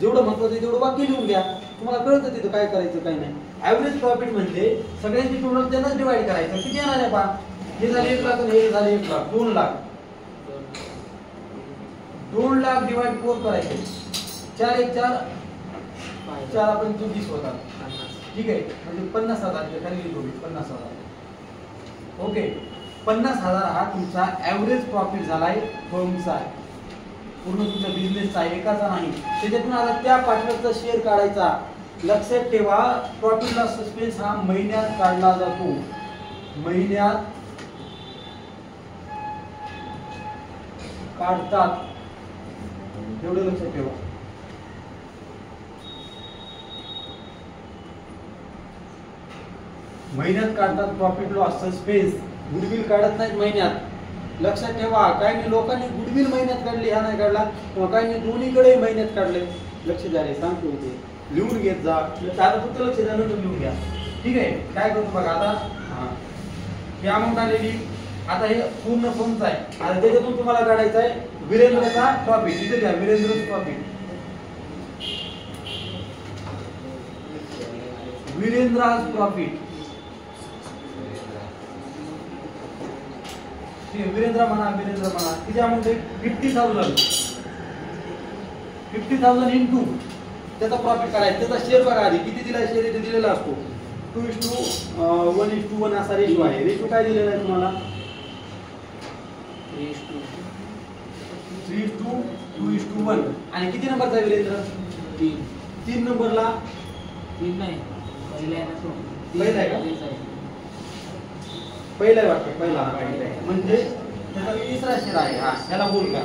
Speaker 1: जेवढं महत्वाचं आहे तेवढं वाक्य लिहून घ्या, तुम्हाला कळतं तिथं काय करायचं काय नाही. ऍव्हरेज प्रॉफिट म्हणजे सगळ्यांची टोटल त्यांनाच डिवाइड करायचं. किती येणार आहे पहा? हे झाले 1 लाख आणि हे झाले 1 लाख, 2 लाख. 2 लाख डिवाइड 4 करायचे. 4 1 4 4 आपण 20 होतात. ठीक आहे, म्हणजे 50,000 खाली लिहितो मी 50,000. ओके, 50,000 हा तुमचा ऍव्हरेज प्रॉफिट झालाय फर्मचा, पूर्ण तुमचा बिझनेसचा, एकाचा नाही. त्याच्यातून आता त्या पार्टनरचा शेअर काढायचा. लक्षात ठेवा, प्रॉफिट लॉस सस्पेन्स हा महिन्यात काढला जातो. महिन्यात काढतात, एवढं लक्षात ठेवा. महिन्यात काढतात प्रॉफिट लॉस सस्पेन्स. गुडविल काढत नाहीत महिन्यात. लक्षात ठेवा, काही लोकांनी गुडविल महिन्यात काढली, हा नाही काढला, किंवा काही दोन्हीकडे महिन्यात काढले. लक्ष द्या रे, सांगतो ते लिहून घेत जा. आता फक्त लक्ष द्या, नंतर लिहून घ्या. ठीक आहे, काय करतो बघा आता. ही अमाऊंट आलेली, आता हे पूर्ण फर्मचं आहे. आता त्याच्यातून तुम्हाला काढायचं आहे वीरेंद्रचा प्रॉफिट. इथे घ्या वीरेंद्रचं प्रॉफिट. वीरेंद्राज प्रॉफिट. वीरेंद्र म्हणा, वीरेंद्र म्हणा. किती अमाऊंट आहे? 50,000. 50,000 इंटू त्याचा प्रॉफिट काढायचा. त्याचा शेअर बघा आधी किती दिला शेअर, इथे दिलेला असतो 2:1:1 असा रेशो आहे. रेशो काय दिलेला आहे तुम्हाला? 3:2:1. आणि किती नंबरचा आहे वीरेंद्र? 3 नंबरला.
Speaker 2: 3 नाही,
Speaker 1: पहिला आहे का? पहिला वाक्य, पहिला म्हणजे त्याचा तिसरा शेअर आहे. हा, ह्याला बोल का?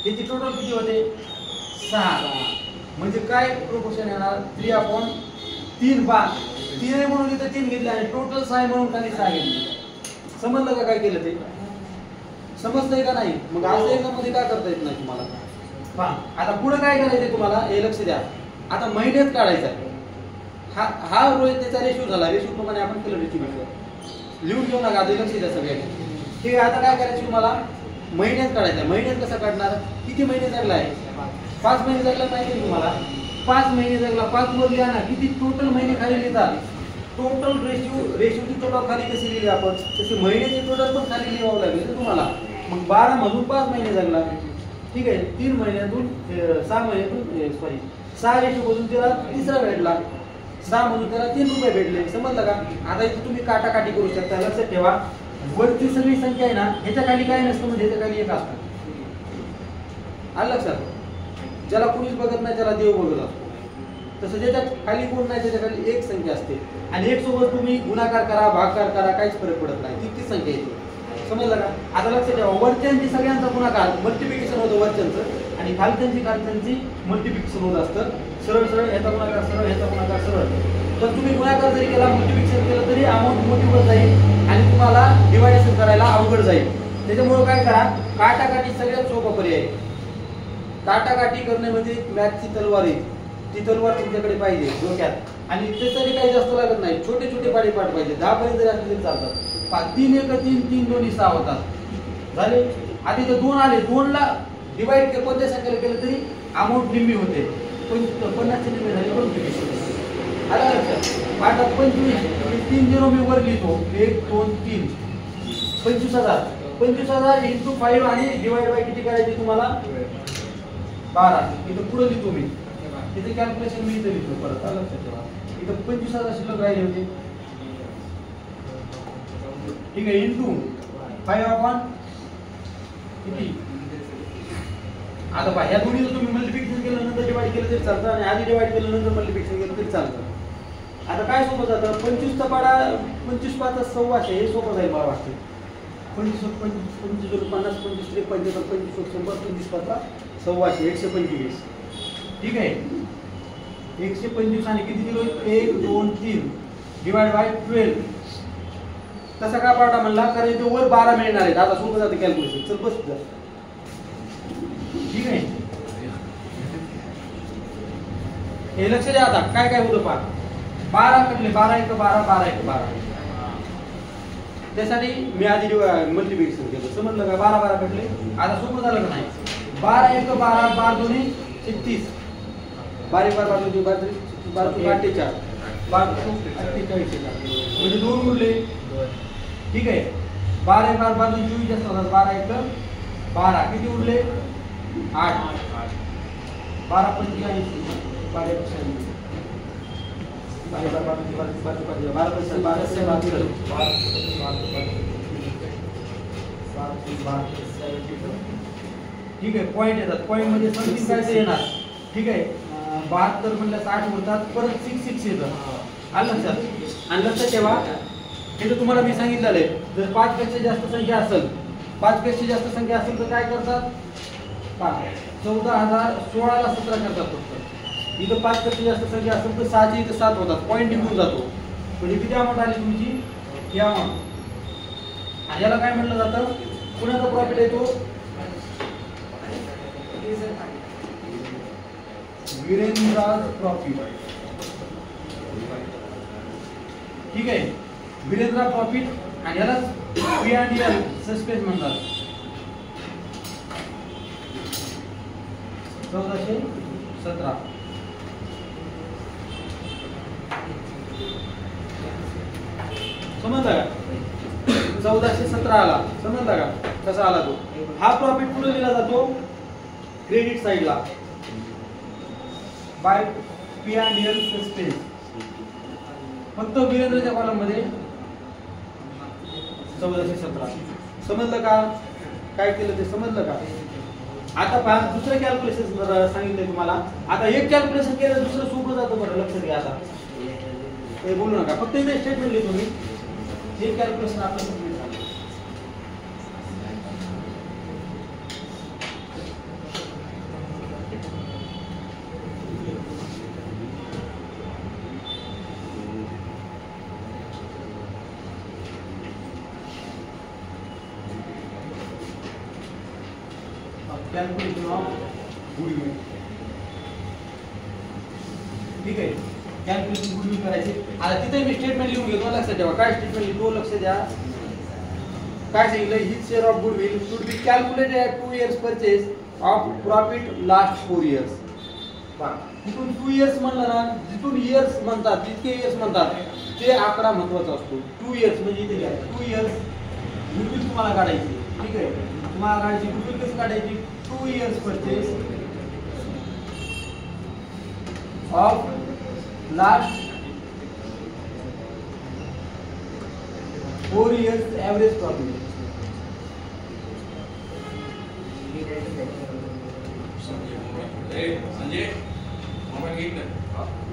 Speaker 1: याची टोटल किती होते? 6. म्हणजे काय प्रोपोर्शन येणार? 3/3. 3 आहे म्हणून इथे 3 घेतले आणि टोटल 6 आहे म्हणून खाली 6 घेतले. समजलं का काय केलं ते? समजतंय का नाही? मग असं एक्झाम मध्ये काय करता येत नाही तुम्हाला. पहा आता पुढे काय करायचंय तुम्हाला, हे लक्ष द्या. आता महिन्यात काढायचा आहे. हा रोज त्याचा रेशो झाला. रेशो प्रमाणे आपण केलं डिस्ट्रीब्युशन. लिहून घेऊ नका, लक्ष द्या सगळ्यांनी. ठीक आहे, आता काय करायचं तुम्हाला? महिन्यात काढायचं आहे. महिन्यात कसं काढणार? किती महिने जगला आहे? 5 महिने जगला पाहिजे तुम्हाला. 5 महिने जगला, 5 वर लिहा ना. किती टोटल महिने खाली लिहितात? टोटल रेशोची टोटल खाली कशी लिहिली आपण, तशी महिन्याची टोटल पण खाली लिहावं लागेल तुम्हाला. मग 12 मधून 5 महिने जगला. ठीक आहे, 3 महिन्यातून 6 महिन्यातून 6 रेशो मधून त्याला तिसरा भेटला. 6 मधून त्याला 3 रुपये भेटले. समजलं का? आता इथे तुम्ही काटाकाटी करू शकता. लक्षात ठेवा, वरची सगळी संख्या आहे ना, ह्याच्या खाली काय नसतं, म्हणजे ह्याच्या खाली 1 असतो. आलं लक्षात? ज्याला कुणीच बघत नाही त्याला देव बघत असतो. तसं ज्याच्या खाली कोण नाही त्याच्या खाली 1 संख्या असते. आणि 1 सोबत तुम्ही गुणाकार करा, भागाकार करा, काहीच फरक पडत नाही. ती संख्या येते. समजलं का? आता लक्षात ठेवा, वरच्यांची सगळ्यांचा गुणाकार मल्टिप्लिकेशन होतं वरच्यांचं, आणि खालच्यांची मल्टिप्लिकेशन होत असतं. सरळ सरळ ह्याचा गुणाकार सरळ, ह्याचा गुणाकार सरळ. तर तुम्ही गुणाकार जरी केला, मल्टिप्लिकेशन केलं तरी अमाऊंट मोठी होत जाईल आणि तुम्हाला डिवायडेशन करायला अवघड जाईल. त्याच्यामुळे काय करा, काटाकाटी सगळ्यात सोपा पर्याय आहे. काटाकाटी करणे म्हणजे मॅथची तलवार आहे. ती तलवार तुमच्याकडे पाहिजे डोक्यात, आणि त्यासाठी काही जास्त लागत नाही. छोटे छोटे पाठ पाहिजे. 10 पर्यंत जरी असले तरी चालतात. 3 1 3 3 2 6 होतात. झाले. आता इथे 2 आले. 2 ला डिवाइड कोणत्या संख्येला केलं तरी अमाऊंट निम्मी होते. 50 निम्मी झाली 25. आला लक्षात? पाठात 25 3 0 मी वर लिहितो. 1 2 3 25,000. 25,000 इंटू 5 आणि डिवाइड बाय किती करायचे तुम्हाला? 12. इथं पुढे लिहितो मी. इथे कॅल्क्युलेशन मी इथे लिहितो परत. आलं लक्षात ठेवा. इथं 25,000 शिल्लक राहिले होते. ठीक आहे, इंटू 5 आपण किती आता पहा ह्या दोन्ही तुम्ही मल्टिप्लिकेशन केलं नंतर डिवाइड केलं तरी चालतं आणि आधी डिवाइड केलं नंतर मल्टिप्लिकेशन केलं तरी चालतं. आता काय सोपं जातं 25 चा पाडा 25 5 1600 हे सोपं जाईल मला वाटतं. 25 25 50 25 3 75 25 100 25 5 1600 125. ठीक आहे 125 आणि किती दिलो 1 2 3 डिवाइड बाय 12. तसा का पाडा म्हणला कारण इथे वर 12 मिळणार आहेत. आता सोपं जातं कॅल्क्युलेशन. चल बस जा. ठीक आहे हे लक्ष द्या. आता काय काय होतं पहा 12 कडले 12 1 12 12 1 12. त्यासाठी मी आधी मल्टिप्लिकेशन केलं. समजलं का 12 12 कडले. आता सोपं झालं का नाही 12 1 12 12 2 36 12 12 2 12 48 म्हणजे 2 उरले. ठीक आहे 12 12 12 24 जास्त होतात 12 1 12 किती उरले 8 12 45 12 ठीक आहे पॉईंट येतात. पॉईंट मध्ये समथिंग काय येणार. ठीक आहे 72 म्हणलं 60 होतात परत 6 6 येतं. आलं लक्षात. आणि लक्षात ठेवा हे तर तुम्हाला मी सांगितलेलं आहे जर 5 पेक्षा जास्त संख्या असेल 5 पेक्षा जास्त संख्या असेल तर काय करतात 14,000 16 ला 17 करतात फक्त. इथं 5 पेक्षा जास्त संख्या असेल तर 6 चे इथं 7 होतात. पॉईंट निघून जातो. म्हणजे किती अमाऊंट आली तुमची ही अमाऊंट. आणि याला काय म्हटलं जातं कुणाचा प्रॉफिट येतो वीरेंद्राज प्रॉफिट. ठीक आहे वीरेंद्रा प्रॉफिट आणि याला P&L सस्पेन्स म्हणतात. 1417 समजला का 1417 आला. समजला का कसा आला तो. हा प्रॉफिट कुठे दिला जातो क्रेडिट साइडला बाय P&L सस्पेन्स. फक्त वीरेंद्रच्या कॉलम मध्ये 1417. समजलं का काय केलं ते समजलं का. आता पहा दुसरं कॅल्क्युलेशन सांगितलंय तुम्हाला. आता एक कॅल्क्युलेशन केलं दुसरं सोपं जातं. बरं लक्ष द्या. आता ते बोलू नका फक्त इथे स्टेटमेंट लिहितो मी. हे कॅल्क्युलेशन आपलं कंप्लीट झालं. Calculation of goodwill. ठीक आहे कॅल्क्युलेशन गुडविल करायचे. आता तिथे मी स्टेटमेंट लिहून घेतो. लक्षात ठेवा काय स्टेटमेंट लिहितो लक्ष द्या. काय सांगितलं हिच share of goodwill should be calculated at 2 years purchase of profit last 4 years. तिथून 2 years म्हणलं ना जिथून इयर्स म्हणतात जितके इयर्स म्हणतात ते आकडा महत्वाचा असतो. 2 years म्हणजे इथे घ्या 2 years गुडविल तुम्हाला काढायची. ठीक आहे तुम्हाला काढायची गुडविल कशी काढायची 2 years purchase of last 4 years average profit.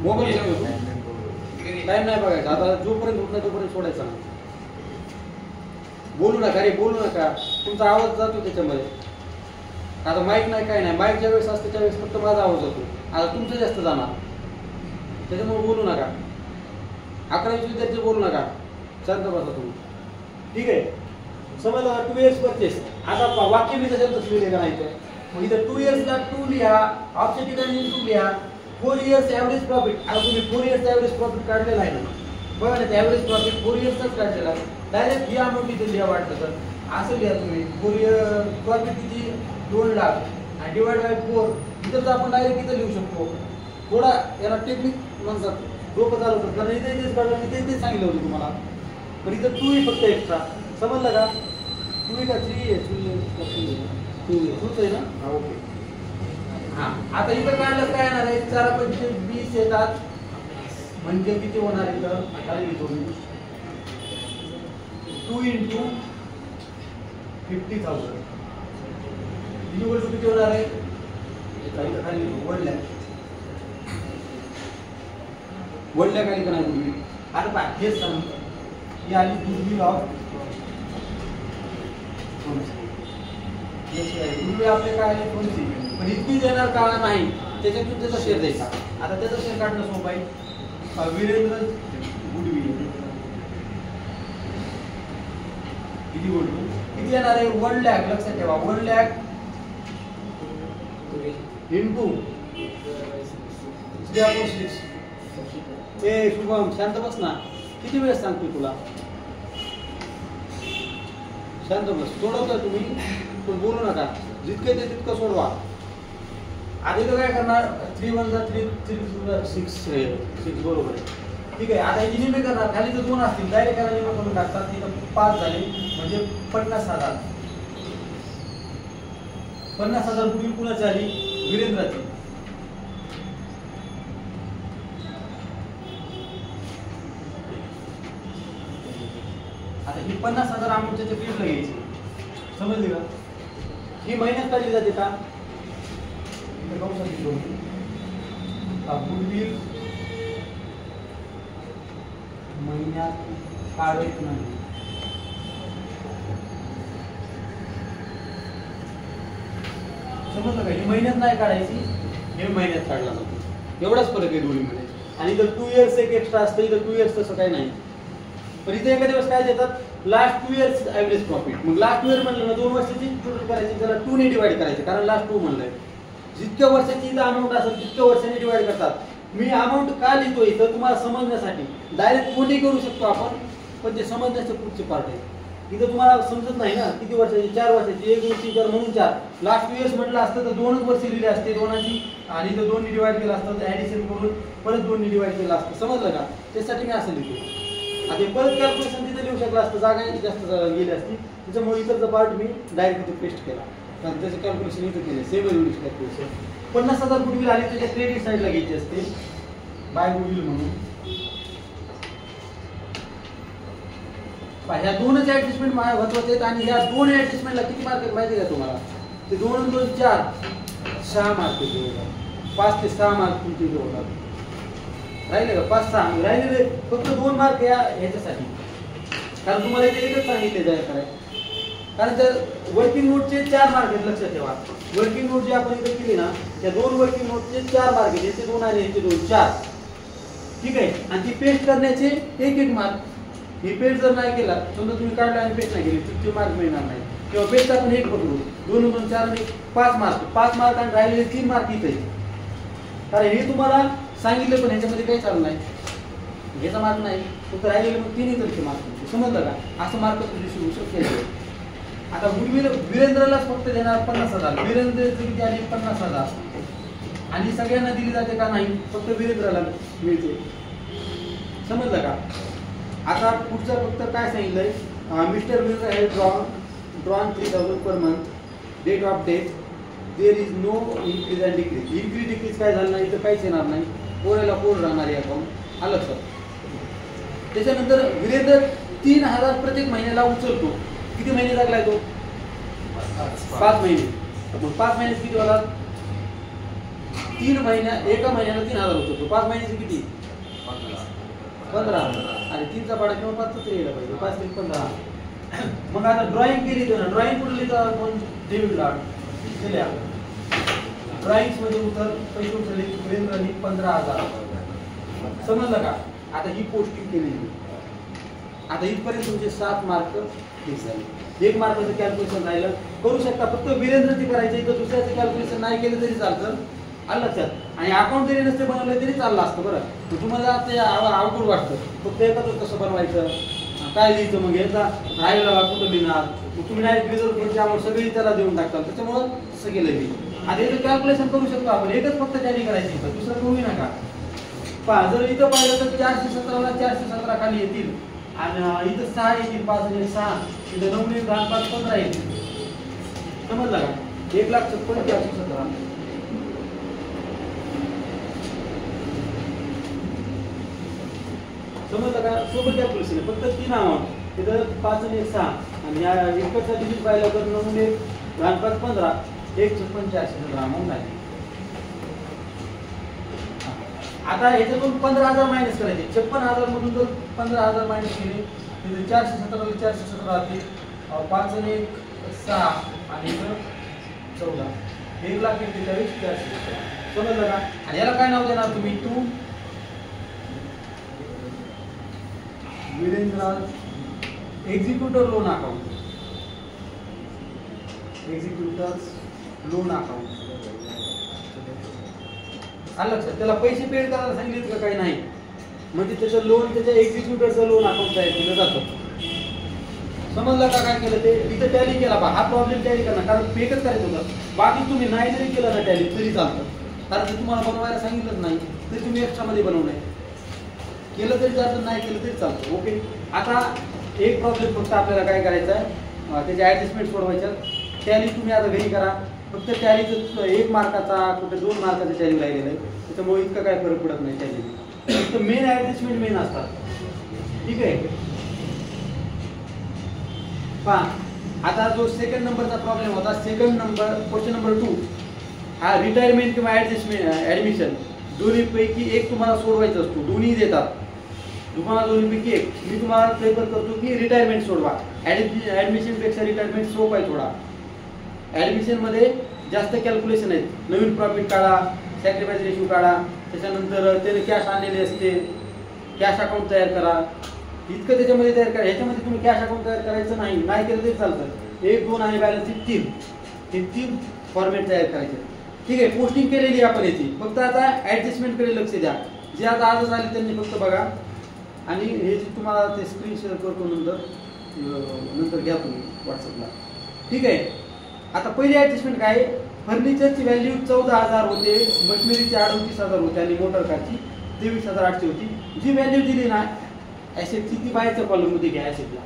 Speaker 1: Mobile time नाही बघायचा. आता जोपर्यंत होत नाही तोपर्यंत सोडायचा ना. बोलू नका रे बोलू नका. तुमचा आवाज जातो त्याच्यामध्ये. आता माईक नाही काय नाही. माईक ज्या वेळेस असते त्यावेळेस फक्त माझा आवाज जातो. आता तुमचं जास्त जाणार त्याच्यामुळे बोलू नका. 11वी विद्यार्थी बोलू नका. शांत बसा तुम्ही. ठीक आहे समजलं 2 years परचेस. आता वाक्य मी तसं लिहिलेलं नाही तर मग इथं 2 years ला 2 लिहा ऑप्शन ठिकाणी 2 लिहा 4 years एव्हरेज प्रॉफिट. आता तुम्ही 4 years एव्हरेज प्रॉफिट काढलेला आहे ना बघा ना एव्हरेज प्रॉफिट 4 yearsच काढलेला आहे. डायरेक्ट ही अमाऊंट इथे लिहा वाटलं तर असं लिहा तुम्ही 4 year प्रॉफिट किती 2 लाख आणि डिवाइड बाय 4. इथं तर आपण डायरेक्ट इथं लिहू शकतो. थोडा याला टेक्निक म्हणतात डोकं चालवतात कारण इथे इथेच काढलं इथे इथेच सांगितलं होतं तुम्हाला. पण इथं 2 ही फक्त एक्स्ट्रा. समजलं का 2 का 3 आहे 2 आहे ना. हा ओके. हा आता इथं काढलं काय येणार आहे 4 5 20 येतात म्हणजे किती होणार इथं खाली लिहितो मी 2 into 50,000 किती होणार आहे खाली वडल्या खाली का नाही गुडविल. आता पहा हेच सांग ही आली गुडविल ऑफ गुडविल आपले काय आहे कोणती पण इतकी देणार काळा नाही त्याच्यातून त्याचा शेअर द्यायचा. आता त्याचा शेअर काढणं सोपं आहे. वीरेंद्र गुडविल किती गुडविल किती येणार आहे 1 लाख. लक्षात ठेवा 1 लाख इंटू 3/6. ए शुभम शांत बस ना. किती वेळेस सांगतोय तुला शांत बस. सोडवतोय तुम्ही पण बोलू नका. जितके ते तितकं सोडवा. आधी तर काय करणार 3 1 3 3 6 बरोबर आहे. ठीक आहे. आता इथे निम्मे करणार. खाली जर 2 असतील डायरेक्ट करायला निम्मे करून टाकतात. तिथं 5 झाले म्हणजे 50,000. 50,000 गुडविल कुणाची आली वीरेंद्राची. आता ही 50,000 अमाऊंटच्या पेजला घ्यायची. समजली का. ही महिन्यात काढली जाते का गुडविल महिन्यात काढत नाही. समजलं का. ही महिन्यात नाही काढायची हे महिन्यात काढला जातो. एवढाच फरक आहे दोन्हीमध्ये. आणि जर 2 इयर्स एक एक्स्ट्रा असतं इथं 2 इयर्स तसं काही नाही. पण इथे एका दिवस काय देतात लास्ट 2 इयर्स ॲव्हरेज प्रॉफिट. मग लास्ट 2 इयर म्हणलं ना 2 वर्षाची टोटल करायची त्याला 2 ने डिवाइड करायचे कारण लास्ट 2 म्हणलंय. जितक्या वर्षाची इथं अमाऊंट असेल तितक्या वर्षांनी डिवाइड करतात. मी अमाऊंट का लिहितो इथं तुम्हाला समजण्यासाठी. डायरेक्ट कोणी करू शकतो आपण पण ते समजण्याचे पुढचे पार्ट आहे. इथं तुम्हाला समजत नाही ना किती वर्षाची 4 वर्षाची 1 2 3 4 म्हणून 4. लास्ट 2 इयर्स म्हटलं असतं तर 2च वर्ष लिहिले असते दोनाची आणि इथं 2 ने डिवाइड केलं असतं ॲडिशन करून परत 2 ने डिवाइड केलं असतं. समजलं का. त्यासाठी मी असं लिहितो. आता परत कॅल्क्युलेशन तिथे लिहू शकलं असतं जागा जास्त गेली असती. त्याच्यामुळे इकडचा पार्ट मी डायरेक्ट इथे पेस्ट केला कारण त्याचं कॅल्क्युलेशन इथं केलं. Same unit calculation. 50,000 गुडविल आली त्याच्या क्रेडिट साईडला घ्यायची असते बाय गुडविल म्हणून. ह्या 2च ऍडजस्टमेंट महत्वाचे आहेत आणि ह्या 2 ऍडजस्टमेंटला किती मार्क आहेत माहिती आहे का तुम्हाला. ते 2 आणि 2 4 6 मार्क 5 ते 6 मार्क तुमचे होतात. राहिले का 5 6 राहिलेले फक्त 2 मार्क ह्याच्यासाठी कारण तुम्हाला इथे एकच सांगितले जाय करायचं. कारण त्या वर्किंग नोटचे 4 मार्क आहेत. लक्षात ठेवा वर्किंग नोट जी आपण इथे केली ना त्या 2 वर्किंग नोटचे 4 मार्क आहेत. याचे 2 आणि याचे 2 4. ठीक आहे. आणि ती पेस्ट करण्याचे 1 मार्क. ही पेस्ट जर नाही केला समजा तुम्ही काढला आणि पेस्ट नाही केली तुमचे मार्क मिळणार नाही. किंवा पेस्ट आपण 1 पकडू 2 2 4 आणि 5 मार्क 5 मार्क आणि राहिलेले 3 मार्क इथे. कारण हे तुम्हाला सांगितलं पण ह्याच्यामध्ये काही चालू नाही. ह्याचा मार्क नाही फक्त राहिलेले मग 3 इतरचे मार्क. समजलं का. असं मार्क तुम्ही शक्य आहे. आता गुडविल वीरेंद्रलाच फक्त देणार 50,000. वीरेंद्रची किती आली 50,000 आणि सगळ्यांना दिली जाते का नाही फक्त वीरेंद्रला मिळते. समजलं का. आता पुढचं फक्त काय सांगितलंय mister Virendra has drawn 3,000 per month. Date of death there is no increase and decrease. Increase decrease काय झालं नाही तर काहीच येणार नाही. कोणाला कोण राहणार आहे अकाउंट आलं सर. त्याच्यानंतर वीरेंद्र 3,000 प्रत्येक महिन्याला उचलतो. किती महिने लागलाय तो 5 महिने. मग 5 महिन्यात किती होतात 3 महिन्या एका महिन्याला 3,000 उचलतो. 5 महिन्याचे किती 15,000 आणि 3चा पाडा किंवा 5चा तरी यायला पाहिजे 5 3 15. मग आता ड्रॉइंग केली तर ड्रॉइंग कुठे लिहितो आपण डेबिट कार्ड केल्या ड्रॉइंग्स मध्ये पैसे उचलले वीरेंद्रनी 15,000. समजलं का. आता ही पोस्टिंग केलेली. आता इथपर्यंत तुमचे 7 मार्क फिक्स झाले. 1 मार्काचं कॅल्क्युलेशन राहिलं करू शकता फक्त वीरेंद्रची करायचे. तर दुसऱ्याचं कॅल्क्युलेशन नाही केलं तरी चालतं. आलं लक्षात. आणि अकाउंट जरी नसते बनवलं तरी चाललं असतं. बरं तुम्हाला ते अवघड वाटतं फक्त एकच कसं बनवायचं काय लिहायचं मग याचा राहिला कुठं लिहिणार. मग तुम्ही डायरेक्ट रिझर्व करून त्यामुळे सगळी त्याला देऊन टाकतात. त्याच्यामुळं असं केलं मी. आता इथं कॅल्क्युलेशन करू शकतो आपण. एकच फक्त टॅली करायची दुसरं करू नका. पहा जर इथं पाहिलं तर 417ला 417 खाली येतील आणि इथं 6 येतील 5 आणि 6 इथं 9 ने 10 5 15 येतील. समजलं का. 1,56,417 समजलं का. सोबत कॅल्क्युलेशन आहे फक्त 3 अमाऊंट तिथं 5 आणि 6 आणि या इकडचा डिजिट पाहिलं तर 9 ने 10 5 15 1,56,417 अमाऊंट आहे. आता ह्याच्यातून 15,000 मायनस करायचे. 56,000 मधून जर 15,000 मायनस केले तर 417 417 राहते. 5 आणि 1 6 आणि 14 1,41,417. समजलं का? आणि याला काय नाव देणार तुम्ही? To Virendra executor loan account. Executors loan account. आलं लक्षात? त्याला पैसे पेड करायला सांगितले का? काही नाही. म्हणजे त्याचं लोन, त्याच्या एक्झिक्युटरचं लोन अकाउंट तयार केलं जातं. समजलं का? काय केलं ते इथं टॅली केला बा. हा प्रॉब्लेम टॅली करणार, कारण पेकच करायचं होतं. बाकी तुम्ही नाही जरी केलं ना टॅली तरी चालतं, कारण ते तुम्हाला बनवायला सांगितलंच नाही तरी तुम्ही एक्स्ट्रामध्ये बनवलंय. केलं तरी चालतं, नाही केलं तरी चालतं. ओके. आता एक प्रॉब्लेम फक्त आपल्याला काय करायचं आहे, त्याचे ॲडजस्टमेंट सोडवायच्या. टॅली तुम्ही आता घरी करा. फक्त टॅलीचं 1 मार्काचा कुठे 2 मार्काचा टॅली राहिलेलं आहे, त्याच्यामुळे इतका काय फरक पडत नाही. टॅली फक्त मेन ॲडजस्टमेंट मेन असतात. ठीक आहे. पहा आता जो सेकंड नंबरचा प्रॉब्लेम होता, सेकंड नंबर क्वेश्चन नंबर 2 हा रिटायरमेंट किंवा ॲडमिशन दोन्हीपैकी एक तुम्हाला सोडवायचा असतो. दोन्ही देतात तुम्हाला, दोन्हीपैकी एक. मी तुम्हाला प्रेफर करतो की रिटायरमेंट सोडवा. ॲडमिशनपेक्षा रिटायरमेंट सोप आहे थोडा. ॲडमिशनमध्ये जास्त कॅल्क्युलेशन आहेत. नवीन प्रॉफिट काढा, सॅक्रिफाईस रेशो काढा, त्याच्यानंतर त्याने कॅश आणलेले असते, कॅश अकाउंट तयार करा. इतकं त्याच्यामध्ये तयार करा. ह्याच्यामध्ये तुम्ही कॅश अकाउंट तयार करायचं नाही, नाही केलं तरी चालतं. 1 2 आणि बॅलन्स शीट 3 हे 3 फॉर्मॅट तयार करायचे. ठीक आहे. पोस्टिंग केलेली आपण याची. फक्त आता ॲडजस्टमेंटकडे लक्ष द्या. जे आता आजच आले त्यांनी फक्त बघा, आणि हे जे तुम्हाला ते स्क्रीन शेअर करतो नंतर घ्या तुम्ही व्हॉट्सअपला. ठीक आहे. आता पहिली ॲडजस्टमेंट काय? फर्निचरची व्हॅल्यू 14,000 होते, मशिनरीची 38,000 होते आणि मोटर कारची 23,800 होती. जी व्हॅल्यू दिली ना ॲसेटची ती बाहेरच्या कॉलममध्ये घ्या. ॲसेटला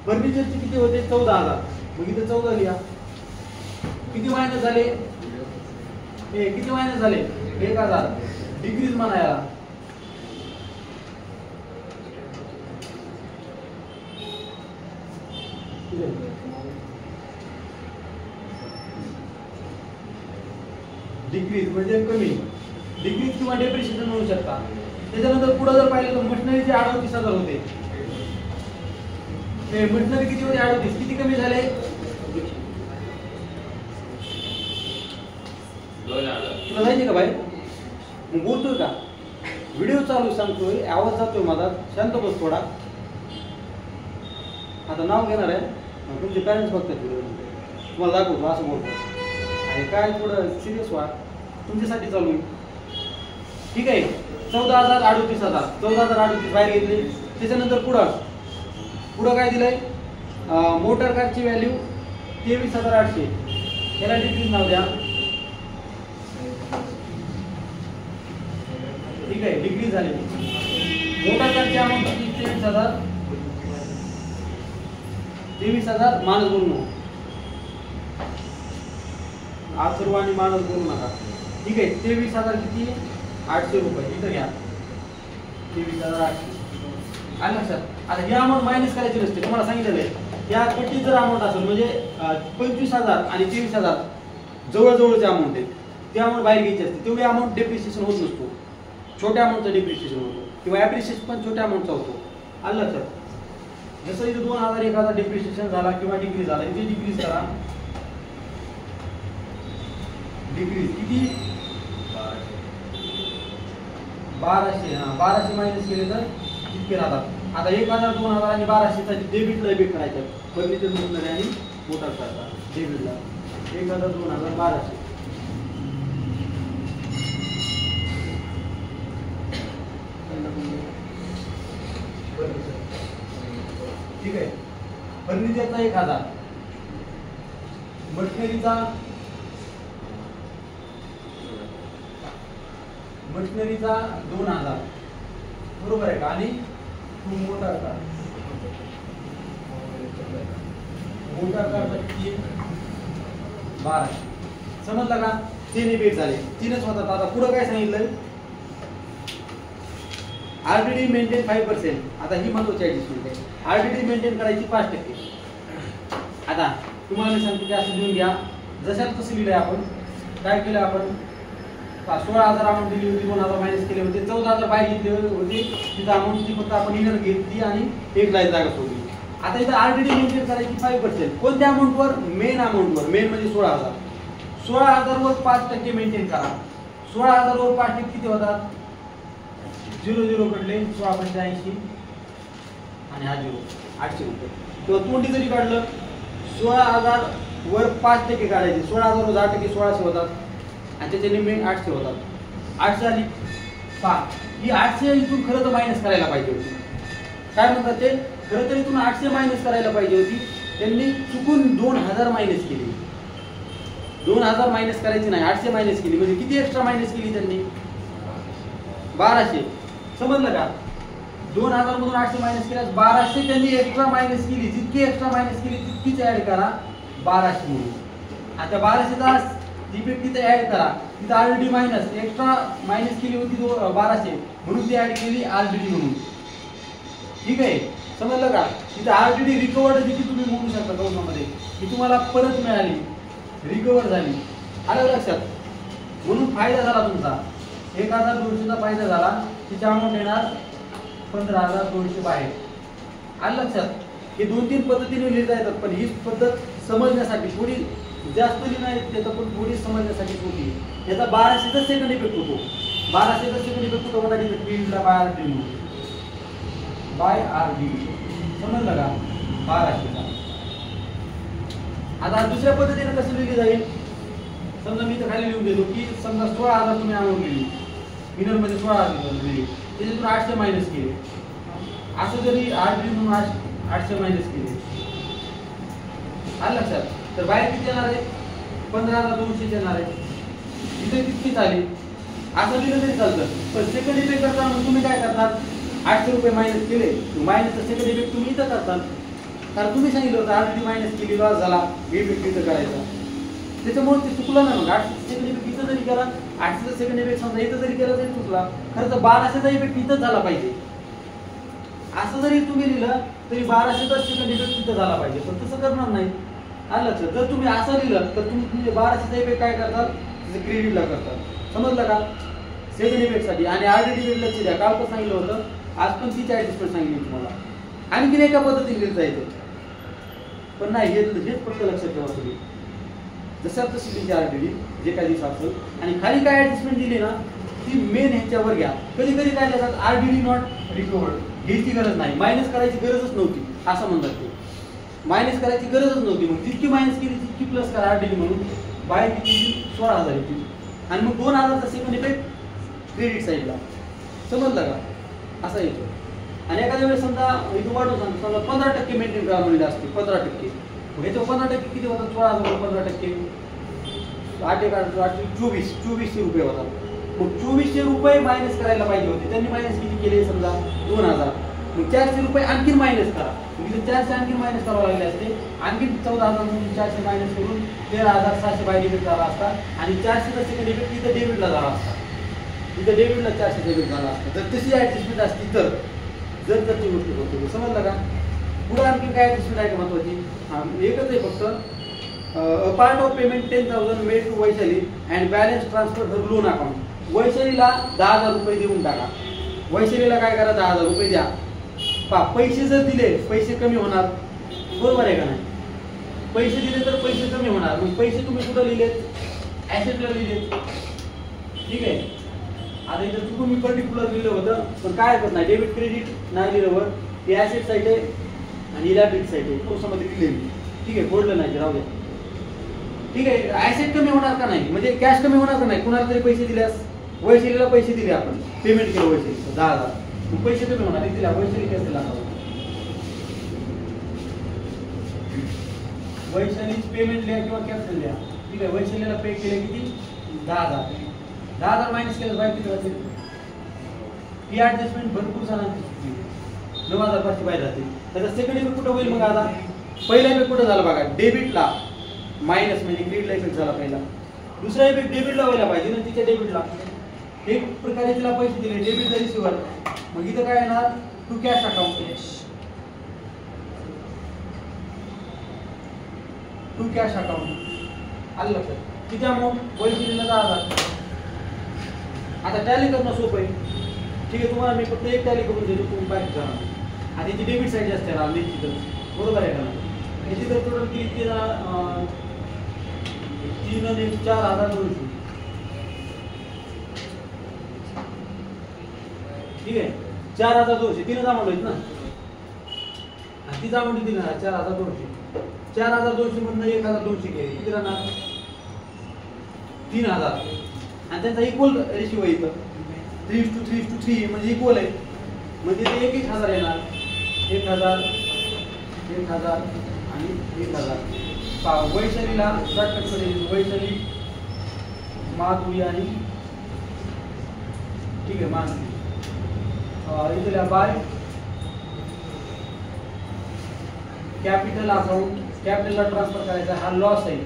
Speaker 1: फर्निचरची किती होते? 14,000. मग इथे 14 लिहा. किती मायनस झाले? किती मायनस झाले? 1,000. डिग्रीज म्हणायला. डिग्रीज म्हणजे कमी. डिग्रीज किंवा डेप्रिशिएशन म्हणू शकता. त्याच्यानंतर पुढे जर पाहिलं तर मशिनरीचे 38,000 होते. मशिनरी किती होते? 38. किती कमी झाले? तुला जायचे का बाई? मग बोलतोय का? व्हिडिओ चालू सांगतोय, आवाज जातोय माझा. शांत बस थोडा. आता नाव घेणार आहे, तुमचे पॅरेंट्स बघतात व्हिडिओ, तुम्हाला दाखवतो असं बोलतो. आणि काय थोडं सिरियस व्हा, तुमच्यासाठी चालू आहे. ठीक आहे. 14,000 38,000 14,038 बाहेर घेतले. त्याच्यानंतर पुढं काय दिलंय? मोटर कारची व्हॅल्यू 23,800. याला डिग्रीज नाव द्या. ठीक आहे. डिग्री झाली. मोटर कारची अमाऊंट 23,000 मानस बोलू नको. आज सर्व आणि मानस बोलू नका. ठीक आहे. 23,000 किती? 800 रुपये. इथं घ्या. 23,800. आलं लक्षात? आता ही अमाऊंट मायनस करायची नसते. तुम्हाला सांगितलेलं आहे या पट्टीत जर अमाऊंट असेल म्हणजे 25,000 आणि 23,000 जवळजवळचे अमाऊंट आहेत, ती अमाऊंट बाहेर घ्यायची असते. तेवढी अमाऊंट डेप्रिशिएशन होत नसतो. छोट्या अमाऊंटचा डेप्रिशिएशन होतो किंवा ॲप्रिशिएशन पण छोट्या अमाऊंटचा होतो. आलं लक्षात? जसं इथे 2,000 1,000 डेप्रिशिएशन झाला किंवा डिग्री झाला, इथे डिग्रीज करा. डिग्रीज किती? 1200. 1200 मायनस केले तर इतके राहतात. आता 1,000 2,000 आणि 1200चा डेबिटला डेबिट करायचं. फर्निचर मशिनरी आणि मोटर कारचा डेबिटला 1,000 2,000 1200. ठीक आहे. फर्निचरचा 1,000, मशिनरीचा 2,000. बरोबर आहे का? आणि मोटर कारचा किती? 1200. समजलं का? 3 डेबिट झाले. 3च होतात. आता पुढं काय सांगितलंय? RDD maintain 5%. आता ही महत्वाची ऍडजस्टमेंट आहे. आरडीडी मेंटेन करायची 5%. आता तुम्हाला मी सांगतो की असं लिहून घ्या. जशात कसं लिहिलंय आपण, काय केलं आपण? 16,000 अमाऊंट दिली होती, 2,000 मायनस केले होते, 14,000 बाहेर घेतले होते, तिथं अमाऊंट ती फक्त आपण इनर घेतली आणि एक लाईन जागा सोडली. आता इथं आरडीडी मेंटेन करायची 5%. कोणत्या अमाऊंटवर? मेन अमाऊंटवर. मेन म्हणजे 16,000. 16,000 वर 5% मेंटेन करा. 16,000 वर 5% किती होतात? 0 कडले 16,85 आणि हा 0 800 रुपये. किंवा तोंडी जरी काढलं 16,000 वर 5% काढायचे. 16,000 वर 10% 1600 होतात आणि त्याचे निम्मे 800 होतात. 800 आली पहा. ही 800 इथून खरं तर मायनस करायला पाहिजे होती. काय म्हणतात ते? खरं तर इथून 800 मायनस करायला पाहिजे होती. त्यांनी चुकून 2,000 मायनस केली. 2,000 मायनस करायची नाही, 800 मायनस केली. म्हणजे किती एक्स्ट्रा मायनस केली त्यांनी? 1200. समजलं का? 2,000 मधून 800 मायनस केल्यास 1200 त्यांनी एक्स्ट्रा मायनस केली. जितकी एक्स्ट्रा मायनस केली तितकीच ऍड करा 1200 म्हणून. आता 1200चा इफेक्ट तिथे ऍड करा. तिथे आरडीडी मायनस एक्स्ट्रा मायनस केली होती 1200 म्हणून ती ऍड केली आरडीडी म्हणून. ठीक आहे, समजलं का? तिथे आरडीडी रिकवर्ड देखील तुम्ही म्हणू शकता कौशामध्ये की तुम्हाला परत मिळाली, रिकवर झाली. आलं लक्षात? म्हणून फायदा झाला तुमचा. 1,200चा फायदा झाला. तिची अमाऊंट येणार 15,200 बाहेर. आलं लक्षात? हे 2-3 पद्धतीने लिहिता येतात, पण ही पद्धत समजण्यासाठी थोडी जास्त लिहिणार येतं, पण थोडी समजण्यासाठी होती. याचा 1200चा सेकंड इफेक्ट होतो. 1200चा सेकंड इफेक्ट होतो कोणता defect by RD by RD. समजलं का? 1200चा. आता दुसऱ्या पद्धतीने कसं लिहिली जाईल? समजा मी तर खाली लिहून देतो की समजा 16,000 तुम्ही अमाऊंट लिहिली, विनर मध्ये 16,000 लिहिली, त्याच्यातून 800 मायनस केले. असं जरी आरडी म्हणून 800 मायनस केले, आलं लक्षात? तर बाहेर किती येणार आहे? 15,200 येणार आहे. इथे किती झाली? असं लिहिलं तरी चालतं. पण सेकंड इफेक्ट करताना तुम्ही काय करतात? 800 रुपये मायनस केले, मायनसचा सेकंड इफेक्ट तुम्ही इथं करतात. कारण तुम्ही सांगितलं होतं आरडी मायनस केली, लॉस झाला, इफेक्ट इथं करायचा. त्याच्यामुळे ते चुकलं ना. मग 800 सेकंड इफेक्ट इथं जरी केला, 800चा सेकंड इफेक्ट समजा इथं जरी केला तरी चुकला. खरं तर 1200चा इफेक्ट इथंच झाला पाहिजे. असं जरी तुम्ही लिहिलं तरी 1200चा सेकंड इफेक्ट तिथं झाला पाहिजे, पण तसं करणार नाही. आलं लक्षात? जर तुम्ही असं लिहिलं तर तुम्ही 1200चा इफेक्ट काय करतात? क्रेडिटला करतात. समजलं का? सेकंड इफेक्टसाठी. आणि आरडीडी इफेक्ट लक्ष द्या. काल पण सांगितलं होतं, आज पण तीच ऍडजस्टमेंट सांगितली तुम्हाला. आणखीन एका पद्धतीने लिहिता येते, पण नाही हेच फक्त लक्षात ठेवा तुम्ही. जसं तशी लिहिली आरडीडी जे काही दिवस असेल, आणि खाली काय ऍडजस्टमेंट दिली ना ती मेन ह्याच्यावर घ्या. कधी कधी काय लिहितात? RDD not recovered. घ्यायची गरज नाही, मायनस करायची गरजच नव्हती असं म्हणतात ते. मायनस करायची गरजच नव्हती. मग जितकी मायनस केली तितकी प्लस करा आरडीडी म्हणून. बाहेर किती? 16,000 येतील. आणि मग 2,000चा सेकंड इफेक्ट क्रेडिट साईडला. समजलं का? असा येतो. आणि एखाद्या वेळेस समजा इथं वाढून सांगतो, समजा 15% मेंटेन करा म्हणले असते. 15%. मग ह्याच्यावर 15% किती होतात? 16,000 15%. 2400 रुपये होतात. मग 2400 रुपये मायनस करायला पाहिजे होते. त्यांनी मायनस किती केले? समजा 2,000. मग 400 रुपये आणखीन मायनस करा. म्हणजे 400 आणखीन मायनस करावं लागले असते. आणखीन 14,000 म्हणून 400 मायनस करून 13,700 बाय डेबिट झाला असता. आणि 400चा सेकंड इफेक्ट इथं डेबिटला झाला असता. इथं डेबिटला 400 डेबिट झाला असता. जर तशी ऍडजस्टमेंट असती तर जर ती गोष्ट होतो. समजलं का? पुढे आणखी काय ऍडजस्टमेंट आहे का महत्वाची? एकच आहे फक्त. Part of payment 10,000 made to Vaishali and balance transfer her loan account. वैशालीला 10,000 रुपये देऊन टाका. वैशालीला काय करा? 10,000 रुपये द्या. पैसे जर दिले पैसे कमी होणार, बरोबर आहे का नाही? पैसे दिले तर पैसे कमी होणार. मग पैसे तुम्ही कुठं लिहिलेत? ऍसेटला लिहिलेत. ठीक आहे. आता इथं चुकून मी पर्टिक्युलर लिहिलं होतं, पण काय हरकत नाही. डेबिट क्रेडिट नाही लिहिलं वर. ती ऍसेट साईड आहे आणि लायबिलिटी साईड आहे. कोर्समध्ये लिहिलेली. ठीक आहे, बोललं नाही, राहू द्या. ठीक आहे. ऍसेट कमी होणार का नाही? म्हणजे कॅश कमी होणार का नाही? कुणाला तरी पैसे दिल्यास, वैशालीला पैसे दिले आपण, पेमेंट केलं वैशालीचं 10,000, पैसे कमी होणार. दिला वैशाली कॅश दिला, वैशालीच पेमेंट लिहा किंवा कॅन्सल लिहा. ठीक आहे. वैशालीला पे केले किती? 10,000. 10,000 मायनस केलं बाहेर किती राहतील? ही ऍडजस्टमेंट भरपूर जणांची 9,500 बाहेर राहतील. त्याचा सेकंड इफेक्ट कुठं होईल? मग आता पहिला इफेक्ट कुठं झाला बघा? डेबिटला मायनस म्हणजे क्रेडिटला इफेक्ट झाला पहिला. दुसरा इफेक्ट डेबिटला व्हायला पाहिजे ना, तिच्या डेबिटला. एक प्रकारे तिला पैसे दिले, डेबिट रिसिव्हर. मग इथं काय येणार? To cash account. To cash account. आलं लक्षात? किती अमाऊंट? वैशालीला 10,000. आता टॅली करणं सोपं आहे. ठीक आहे, तुम्हाला मी फक्त एक टॅली करून देतो, तुम्ही बाकी करा. आता याची डेबिट साईड जास्त आहे ना निश्चितच, बरोबर आहे का ना. याची जर टोटल केली 3 आणि 4,200. ठीक आहे, 4,200 तीनच अमाऊंट आहेत ना. तीच अमाऊंट दिली ना 4,200. 4,200 मधनं 1,200 घ्यायचे, किती राहणार 3,000. आणि त्यांचा इक्वल रेशिओ आहे इथं 3:3 म्हणजे इक्वल आहे. म्हणजे ते 1,000 येणार. 1,000 1,000 आणि 1,000. वैशालीला शॉर्टकटमध्ये वैशाली, माधुरी आणि ठीक आहे मानसी. इथल्या बाय कॅपिटल अकाउंट, कॅपिटलला ट्रान्सफर करायचा. हा लॉस आहे.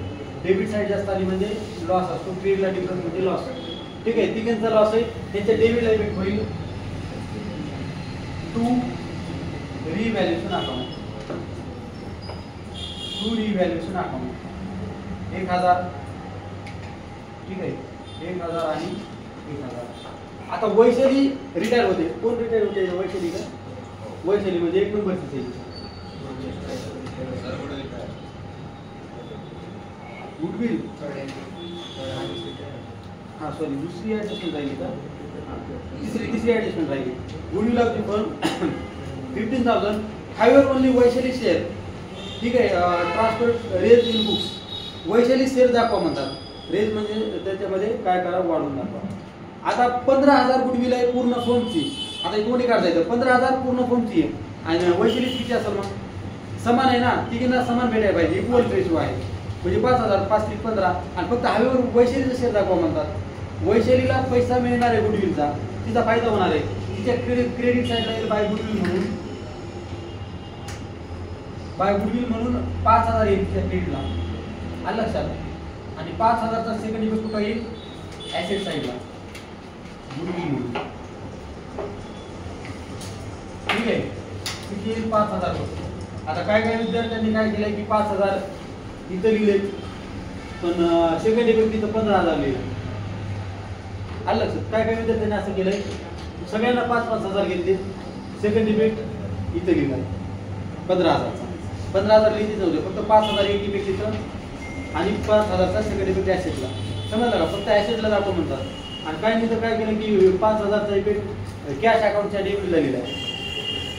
Speaker 1: डेबिट साईड जास्त आली म्हणजे लॉस असतो, क्रेडिटला डिफरन्स म्हणजे लॉस. ठीक आहे, तिघांचा लॉस आहे. त्याच्या डेबिटला इफेक्ट होईल टू रिव्हॅल्युएशन अकाउंट. 1,000. ठीक आहे, 1,000 आणि 1,000. आता वैशाली रिटायर होते. कोण रिटायर होते? वैशाली का? वैशाली म्हणजे 1 नंबरची. गुडविल हां सॉरी दुसरी ॲडजस्टमेंट राहिली का? तिसरी ॲडजस्टमेंट राहिली. Goodwill of the firm 15,000. हायवर ओनली वैशाली शेअर. ठीक आहे, transfer raise in books. Vaishali share दाखवा म्हणतात. रेज म्हणजे त्याच्यामध्ये काय करा, वाढवून दाखवा. आता 15,000 गुडविल आहे पूर्ण फर्मची. आता दोन्ही काढता येतं. 15,000 पूर्ण फर्मची आहे आणि वैशाली किती असेल मग? समान आहे ना, तिघींना समान भेटायला पाहिजे, इक्वल रेशिओ आहे. म्हणजे 5,000 5 3 15. आणि फक्त हवेवर वैशालीचा शेअर दाखवा म्हणतात. वैशालीला पैसा मिळणार आहे गुडविलचा, तिचा फायदा होणार आहे. तिच्या क्रेडिट साईडला येईल बाय गुडविल म्हणून. बाय गुडविल म्हणून 5,000 येईल तिच्या क्रेडिटला. आलं लक्षात. आणि 5,000चा सेकंड इफेक्ट कुठं येईल? ॲसेट साईडला गुडविल म्हणून. ठीक आहे, किती येईल? 5,000. आता काय काय विद्यार्थ्यांनी काय केलंय की 5,000 इथं लिहिले, पण सेकंड इफेक्ट तिथं 15,000 लिहिले. आलं लक्षात. काय काय विद्यार्थ्यांनी असं केलंय, सगळ्यांना 5,000 घेतले, सेकंड इफेक्ट इथं लिहिला 15,000चा. 15,000 लिहितीच नव्हते, फक्त 5,000 एक इफेक्ट इथं आणि 5,000चा सेकंड इफेक्ट ॲसेटला. समजलं का? फक्त ॲसेटला दाखव म्हणतात. आणि काय नाही तर काय केलं की 5,000चा इफेक्ट कॅश अकाउंटच्या डेबिटला लिहिला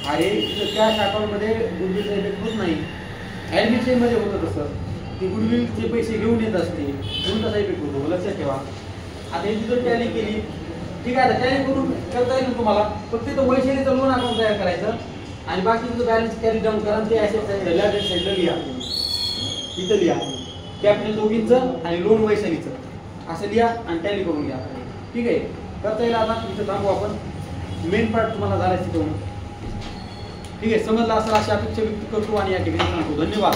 Speaker 1: आहे. तिथं कॅश अकाउंटमध्ये गुडविलचा इफेक्ट होत नाही. ॲडमिशनमध्ये होतं तसं, ती गुडविलचे पैसे घेऊन येत असते म्हणून तसा इफेक्ट होतो, लक्षात ठेवा. आता ही तिथं टॅली केली. ठीक आहे, आता टॅली करून करता येईल तुम्हाला. फक्त तिथं वैशालीचं लोन अकाउंट तयार करायचं आणि बाकीचं बॅलन्स कॅरी डाऊन करा. ते ॲसेट साईडला लायबिलिटी साईडला लिहा. इथं लिहा कॅपिटल दोघींचं आणि लोन वैशालीचं असं लिहा आणि टॅली करून घ्या. ठीक आहे, करता येईल. आता इथं थांबू आपण. मेन पार्ट तुम्हाला झाला शिकवून. ठीक आहे, समजलं असेल अशी अपेक्षा व्यक्त करतो आणि या ठिकाणी सांगतो. धन्यवाद.